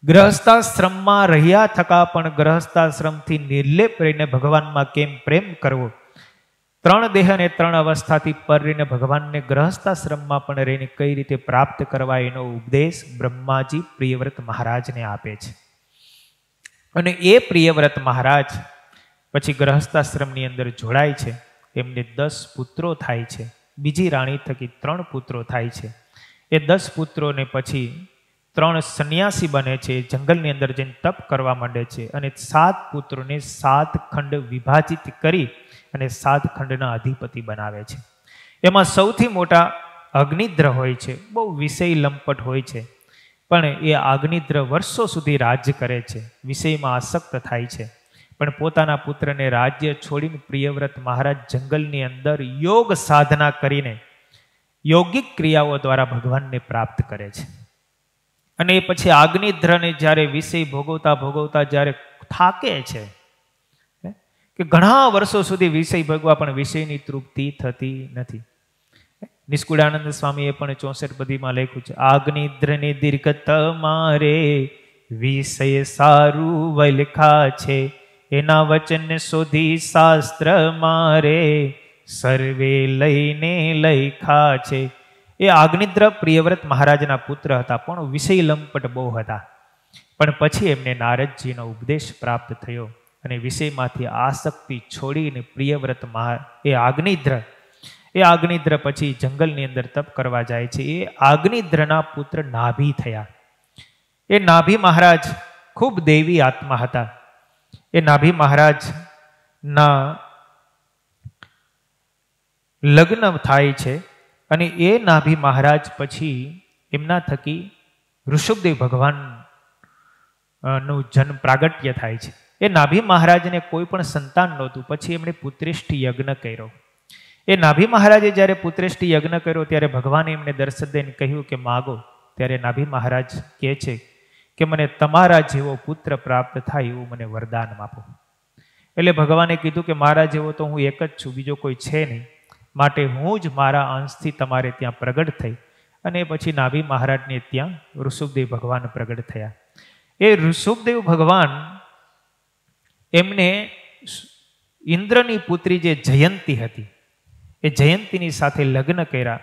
ગ્રહસ્થાશ્રમમાં રહ્યા થકા પણ ગ્રહસ્થાશ્રમથી નિર્લેપ રહીને ભગવાનમાં કેમ પ્રેમ કરવો, 3 દેહ અને 3 અવસ્થાથી પર રહીને ભગવાનને ગ્રહસ્થાશ્રમમાં પણ રહીને કઈ રીતે પ્રાપ્ત કરવા, એનો ઉપદેશ બ્રહ્માજી પ્રિયવ્રત મહારાજને આપે છે. અને એ પ્રિયવ્રત મહારાજ પછી ગ્રહસ્થાશ્રમની અંદર જોડાય છે. એમને 10 પુત્રો થાય છે. બીજી રાણી થકી 3 પુત્રો થાય છે. એ 10 પુત્રોને પછી 3 સંન્યાસી બને છે, જંગલની અંદર જઈને તપ કરવા માંડે છે. અને 7 પુત્રોને 7 ખંડ વિભાજિત કરી અને 7 ખંડના અધિપતિ બનાવે છે. એમાં સૌથી મોટા અગ્નિદ્ર હોય છે. બહુ વિષય લંપટ હોય છે, પણ એ અગ્નિદ્ર વર્ષો સુધી રાજ્ય કરે છે, વિષયમાં આસક્ત થાય છે. પણ પોતાના પુત્રને રાજ્ય છોડીને પ્રિયવ્રત મહારાજ જંગલની અંદર યોગ સાધના કરીને યોગિક ક્રિયાઓ દ્વારા ભગવાનને પ્રાપ્ત કરે છે. અને એ પછી અગ્નિદ્રને જ્યારે વિષય ભોગવતા ભોગવતા જ્યારે થાકે છે કે ઘણા વર્ષો સુધી વિષય ભોગવા પણ વિષયની તૃપ્તિ થતી નથી. નિષ્કુળાનંદ સ્વામીએ પણ 64 પદીમાં લખ્યું છે, અગ્નિદ્રની દીર્ઘ તમારે વિષય સારું વલખા છે, એના વચન શોધી શાસ્ત્ર મારે સર્વે લઈને લખ્યા છે. એ અગ્નિદ્ર પ્રિયવ્રત મહારાજના પુત્ર હતા, પણ વિષય લંપટ બહુ હતા. પણ પછી એમને નારદજીનો ઉપદેશ પ્રાપ્ત થયો અને વિષયમાંથી આસક્તિ છોડીને પ્રિયવ્રત એ અગ્નિદ્ર પછી જંગલની અંદર તપ કરવા જાય છે. એ અગ્નિદ્રના પુત્ર નાભી થયા. એ નાભી મહારાજ ખૂબ દૈવી આત્મા હતા. એ નાભી મહારાજના લગ્ન થાય છે અને એ નાભી મહારાજ પછી એમના થકી ઋષભદેવ ભગવાન નું જન્મ પ્રાગટ્ય થાય છે. એ નાભી મહારાજને કોઈ પણ સંતાન નહોતું. પછી એમણે પુત્રેષ્ઠ યજ્ઞ કર્યો. એ નાભી મહારાજે જ્યારે પુત્રેષ્ઠ યજ્ઞ કર્યો ત્યારે ભગવાને એમને દર્શન દઈને કહ્યું કે માગો. ત્યારે નાભી મહારાજ કહે છે કે મને તમારા જેવો પુત્ર પ્રાપ્ત થાય એવું મને વરદાન આપો. એટલે ભગવાને કીધું કે મારા જેવો તો હું એક જ છું, બીજો કોઈ છે નહીં, માટે હું જ મારા અંશથી તમારે ત્યાં પ્રગટ થઈ. અને પછી નાભી મહારાજને ત્યાં ઋષભદેવ ભગવાન પ્રગટ થયા. એ ઋષભદેવ ભગવાન એમને ઇન્દ્રની પુત્રી જે જયંતી હતી એ જયંતીની સાથે લગ્ન કર્યા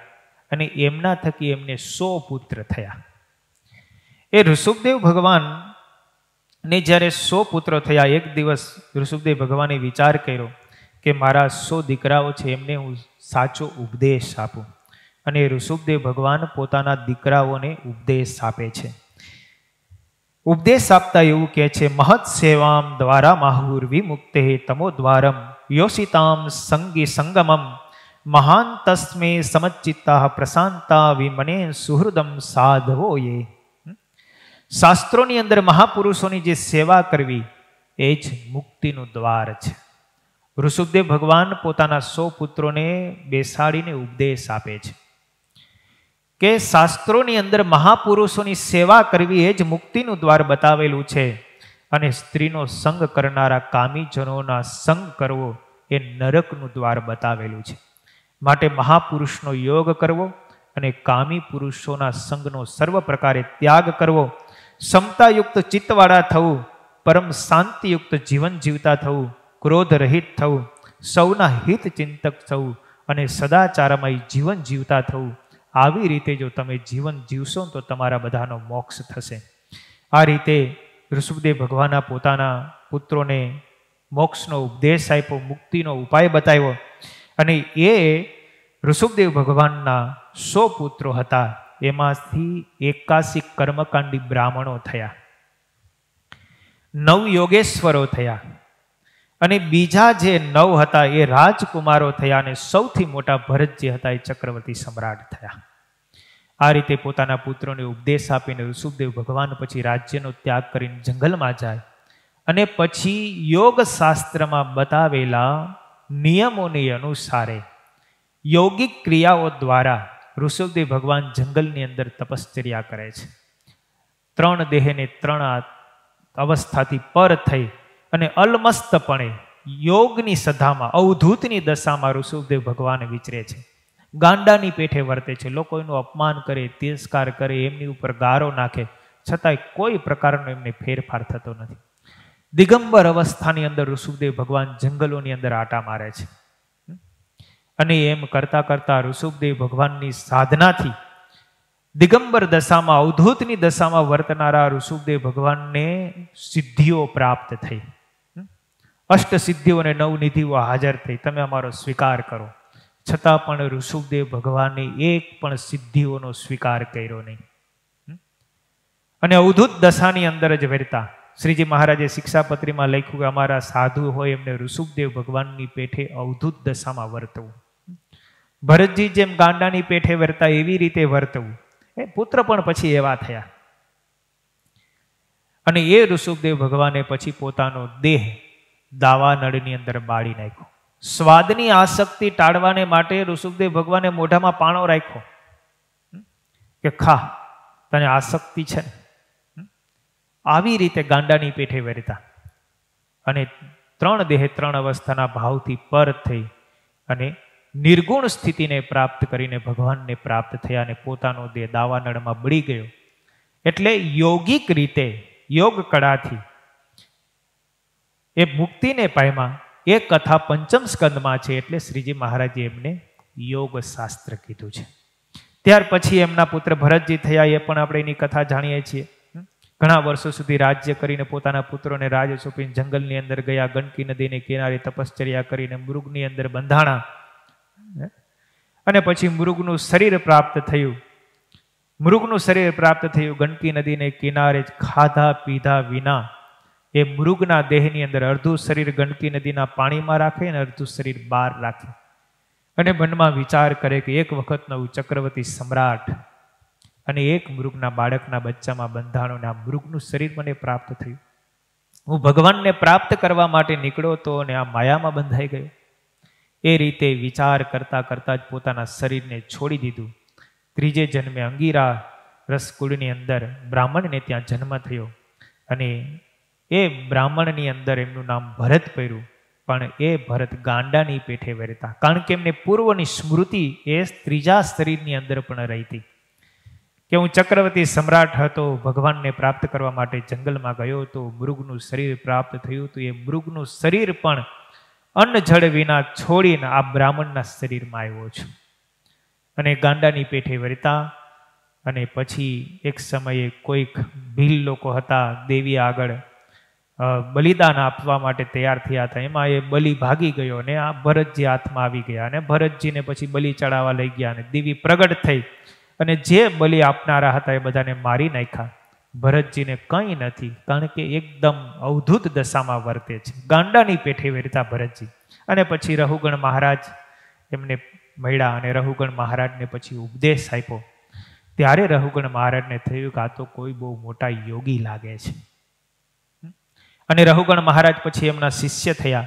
અને એમના થકી એમને 100 પુત્ર થયા. એ ઋષભદેવ ભગવાન ને જ્યારે 100 પુત્રો થયા, એક દિવસ ઋષભદેવ ભગવાને વિચાર કર્યો કે મારા 100 દીકરાઓ છે, એમને હું સાચો ઉપદેશ આપું. અને ઋષભદેવ ભગવાન પોતાના દીકરાઓને ઉપદેશ આપે છે. ઉપદેશ આપતા એવું કહે છે, મહત સેવામ દ્વારા માહુર વિમુક્તે તમો દ્વારમ યોષિતામ સંગી સંગમમ મહાન તસ્મે સમચિત્તા પ્રશાંતા વિમને સુહૃદમ સાધવો. એ શાસ્ત્રોની અંદર મહાપુરુષોની જે સેવા કરવી એ જ મુક્તિનું દ્વાર છે. ઋષભદેવ ભગવાન પોતાના 100 પુત્રોને બેસાડીને ઉપદેશ આપે છે કે શાસ્ત્રોની અંદર મહાપુરુષોની સેવા કરવી એ જ મુક્તિનું દ્વાર બતાવેલું છે. અને સ્ત્રીનો સંગ કરનારા કામીજનોના સંગ કરવો એ નરકનું દ્વાર બતાવેલું છે. માટે મહાપુરુષનો યોગ કરવો અને કામી પુરુષોના સંગનો સર્વ પ્રકારે ત્યાગ કરવો, સમતાયુક્ત ચિત્તવાળા થવું, પરમ શાંતિયુક્ત જીવન જીવતા થવું, ક્રોધ રહિત થવું, સૌના હિત ચિંતક થવું અને સદાચારમય જીવન જીવતા થવું. આવી રીતે જો તમે જીવન જીવશો તો તમારા બધાનો મોક્ષ થશે. આ રીતે ઋષભદેવ ભગવાનના પોતાના પુત્રોને મોક્ષનો ઉપદેશ આપ્યો, મુક્તિનો ઉપાય બતાવ્યો. અને એ ઋષભદેવ ભગવાનના 100 પુત્રો હતા, એમાંથી 81 કર્મકાંડી બ્રાહ્મણો થયા, 9 યોગેશ્વરો થયા અને બીજા જે 9 હતા એ રાજકુમારો થયા અને સૌથી મોટા ભરત જે હતા એ ચક્રવર્તી સમ્રાટ થયા. આ રીતે પોતાના પુત્રોને ઉપદેશ આપીને ઋષભદેવ ભગવાન પછી રાજ્યનો ત્યાગ કરીને જંગલમાં જાય અને પછી યોગ શાસ્ત્રમાં બતાવેલા નિયમોને અનુસારે યોગિક ક્રિયાઓ દ્વારા ઋષભદેવ ભગવાન જંગલની અંદર તપશ્ચર્યા કરે છે. 3 દેહને 3 અવસ્થાથી પર થઈ અને અલમસ્તપણે યોગની સધામાં અવધૂતની દશામાં ઋષભદેવ ભગવાન વિચરે છે. ગાંડાની પેઠે વર્તે છે. લોકો એનું અપમાન કરે, તિરસ્કાર કરે, એમની ઉપર ગારો નાખે, છતાંય કોઈ પ્રકારનો એમને ફેરફાર થતો નથી. દિગંબર અવસ્થાની અંદર ઋષભદેવ ભગવાન જંગલોની અંદર આટા મારે છે. અને એમ કરતા કરતા ઋષભદેવ ભગવાનની સાધનાથી દિગંબર દશામાં અવધૂતની દશામાં વર્તનારા ઋષભદેવ ભગવાનને સિદ્ધિઓ પ્રાપ્ત થઈ. અષ્ટ સિદ્ધિઓ અને 9 નિધિઓ હાજર થઈ. તમે અમારો સ્વીકાર કરો. છતાં પણ ઋષભદેવ ભગવાને એક પણ સિદ્ધિઓનો સ્વીકાર કર્યો નહીં. અને અવધૂત દશાની અંદર જ વર્તા શ્રીજી મહારાજે શિક્ષાપત્રીમાં લખ્યું કે અમારા સાધુ હોય એમને ઋષભદેવ ભગવાનની પેઠે અવધૂત દશામાં વર્તવું. ભરતજી જેમ ગાંડાની પેઠે વર્તા એવી રીતે વર્તવું. એ પુત્ર પણ પછી એવા થયા. અને એ ઋષભદેવ ભગવાને પછી પોતાનો દેહ દાવાનળની અંદર બાળી નાખ્યો. સ્વાદની આસક્તિ ટાળવાને માટે ઋષભદેવ ભગવાને મોઢામાં પાણો રાખ્યો કે ખા, તને આસક્તિ છે. આવી રીતે ગાંડાની પેઠે વર્તા અને 3 દેહ 3 અવસ્થાના ભાવથી પર થઈ અને નિર્ગુણ સ્થિતિને પ્રાપ્ત કરીને ભગવાનને પ્રાપ્ત થયા અને પોતાનો દેહ દાવાનળમાં બળી ગયો. એટલે યોગિક રીતે યોગ કળાથી એ મુક્તિને પામ્યા. એ કથા 5મ સ્કંદમાં છે. એટલે શ્રીજી મહારાજે એમને યોગ શાસ્ત્ર કીધું છે. ત્યાર પછી એમના પુત્ર ભરતજી થયા. એ પણ આપણે એની કથા જાણીએ છીએ. ઘણા વર્ષો સુધી રાજ્ય કરીને પોતાના પુત્રોને રાજ સોંપીને જંગલની અંદર ગયા. ગંડકી નદીને કિનારે તપશ્ચર્યા કરીને મૃગની અંદર બંધાણા અને પછી મૃગનું શરીર પ્રાપ્ત થયું. મૃગનું શરીર પ્રાપ્ત થયું. ગંડકી નદીને કિનારે જ ખાધા પીધા વિના એ મૃગના દેહની અંદર અડધું શરીર ગંડકી નદીના પાણીમાં રાખે અને અડધું શરીર બહાર રાખે અને મનમાં વિચાર કરે કે એક વખતનો હું ચક્રવર્તી સમ્રાટ અને એક મૃગના બાળકના બચ્ચામાં બંધાણો અને આ મૃગનું શરીર મને પ્રાપ્ત થયું. હું ભગવાનને પ્રાપ્ત કરવા માટે નીકળ્યો હતો અને આ માયામાં બંધાઈ ગયો. એ રીતે વિચાર કરતા કરતા જ પોતાના શરીરને છોડી દીધું. 3જે જન્મે અંગીરા રસકુળની અંદર બ્રાહ્મણને ત્યાં જન્મ થયો અને એ બ્રાહ્મણની અંદર એમનું નામ ભરત પડ્યું. પણ એ ભરત ગાંડાની પેઠે વર્તા, કારણ કે એમને પૂર્વની સ્મૃતિ એ 3જા શરીરની અંદર પણ રહેતી કે હું ચક્રવર્તી સમ્રાટ હતો, ભગવાનને પ્રાપ્ત કરવા માટે જંગલમાં ગયો હતો, મૃગનું શરીર પ્રાપ્ત થયું હતું. એ મૃગનું શરીર પણ અન્ન જળ વિના છોડીને આ બ્રાહ્મણના શરીરમાં આવ્યો છું. અને ગાંડાની પેઠે વર્તા અને પછી એક સમયે કોઈક ભીલ લોકો હતા, દેવી આગળ બલિદાન આપવા માટે તૈયાર થયા હતા. એમાં એ બલિ ભાગી ગયો અને આ ભરતજી હાથમાં આવી ગયા અને ભરતજીને પછી બલિ ચડાવવા લઈ ગયા અને દેવી પ્રગટ થઈ અને જે બલિ આપનારા હતા એ બધાને મારી નાખ્યા. ભરતજીને કંઈ નથી, કારણ કે એકદમ અવધૂત દશામાં વર્તે છે. ગાંડાની પેઠે વર્તા ભરતજી. અને પછી રહુગણ મહારાજ એમને મળ્યા અને રહુગણ મહારાજને પછી ઉપદેશ આપ્યો. ત્યારે રહુગણ મહારાજને થયું કે આ તો કોઈ બહુ મોટા યોગી લાગે છે. અને રહુગણ મહારાજ પછી એમના શિષ્ય થયા.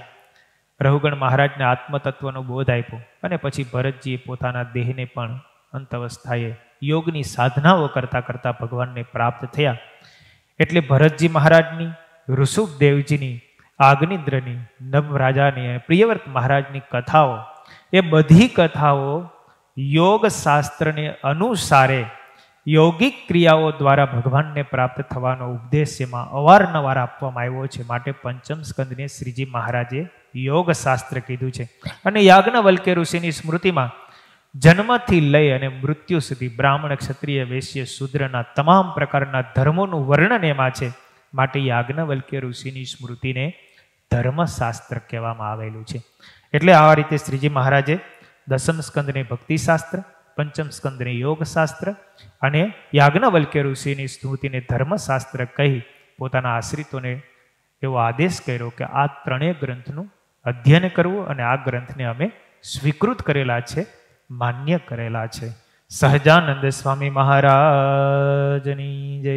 રહુગણ મહારાજને આત્મતત્વનો બોધ આપ્યો અને પછી ભરતજીએ પોતાના દેહને પણ અંત અવસ્થાએ યોગની સાધનાઓ કરતા કરતા ભગવાનને પ્રાપ્ત થયા. એટલે ભરતજી મહારાજની, ઋષભદેવજીની, આગ્નિદ્રની, નભ રાજાની અને પ્રિયવ્રત મહારાજની કથાઓ, એ બધી કથાઓ યોગ શાસ્ત્રને અનુસારે યોગિક ક્રિયાઓ દ્વારા ભગવાનને પ્રાપ્ત થવાનો ઉપદેશ એમાં અવારનવાર આપવામાં આવ્યો છે. માટે 5મ સ્કંદને શ્રીજી મહારાજે યોગ શાસ્ત્ર કીધું છે. અને યાજ્ઞવલ્ક્ય ઋષિની સ્મૃતિમાં જન્મથી લઈ અને મૃત્યુ સુધી બ્રાહ્મણ, ક્ષત્રિય, વૈશ્ય, શૂદ્રના તમામ પ્રકારના ધર્મોનું વર્ણન એમાં છે. માટે યાજ્ઞવલ્ક્ય ઋષિની સ્મૃતિને ધર્મશાસ્ત્ર કહેવામાં આવેલું છે. એટલે આ રીતે શ્રીજી મહારાજે 10મ સ્કંદને ભક્તિશાસ્ત્ર, 5મ સ્કંદને યોગશાસ્ત્ર અને યાજ્ઞવલ્ક્ય ઋષિની સ્મૃતિને ધર્મશાસ્ત્ર કહી પોતાના આશ્રિતોને એવો આદેશ કર્યો કે આ 3 ગ્રંથનું અધ્યયન કરવું અને આ ગ્રંથને અમે સ્વીકૃત કરેલા છે, માન્ય કરેલા છે. સહજાનંદ સ્વામી મહારાજની જય.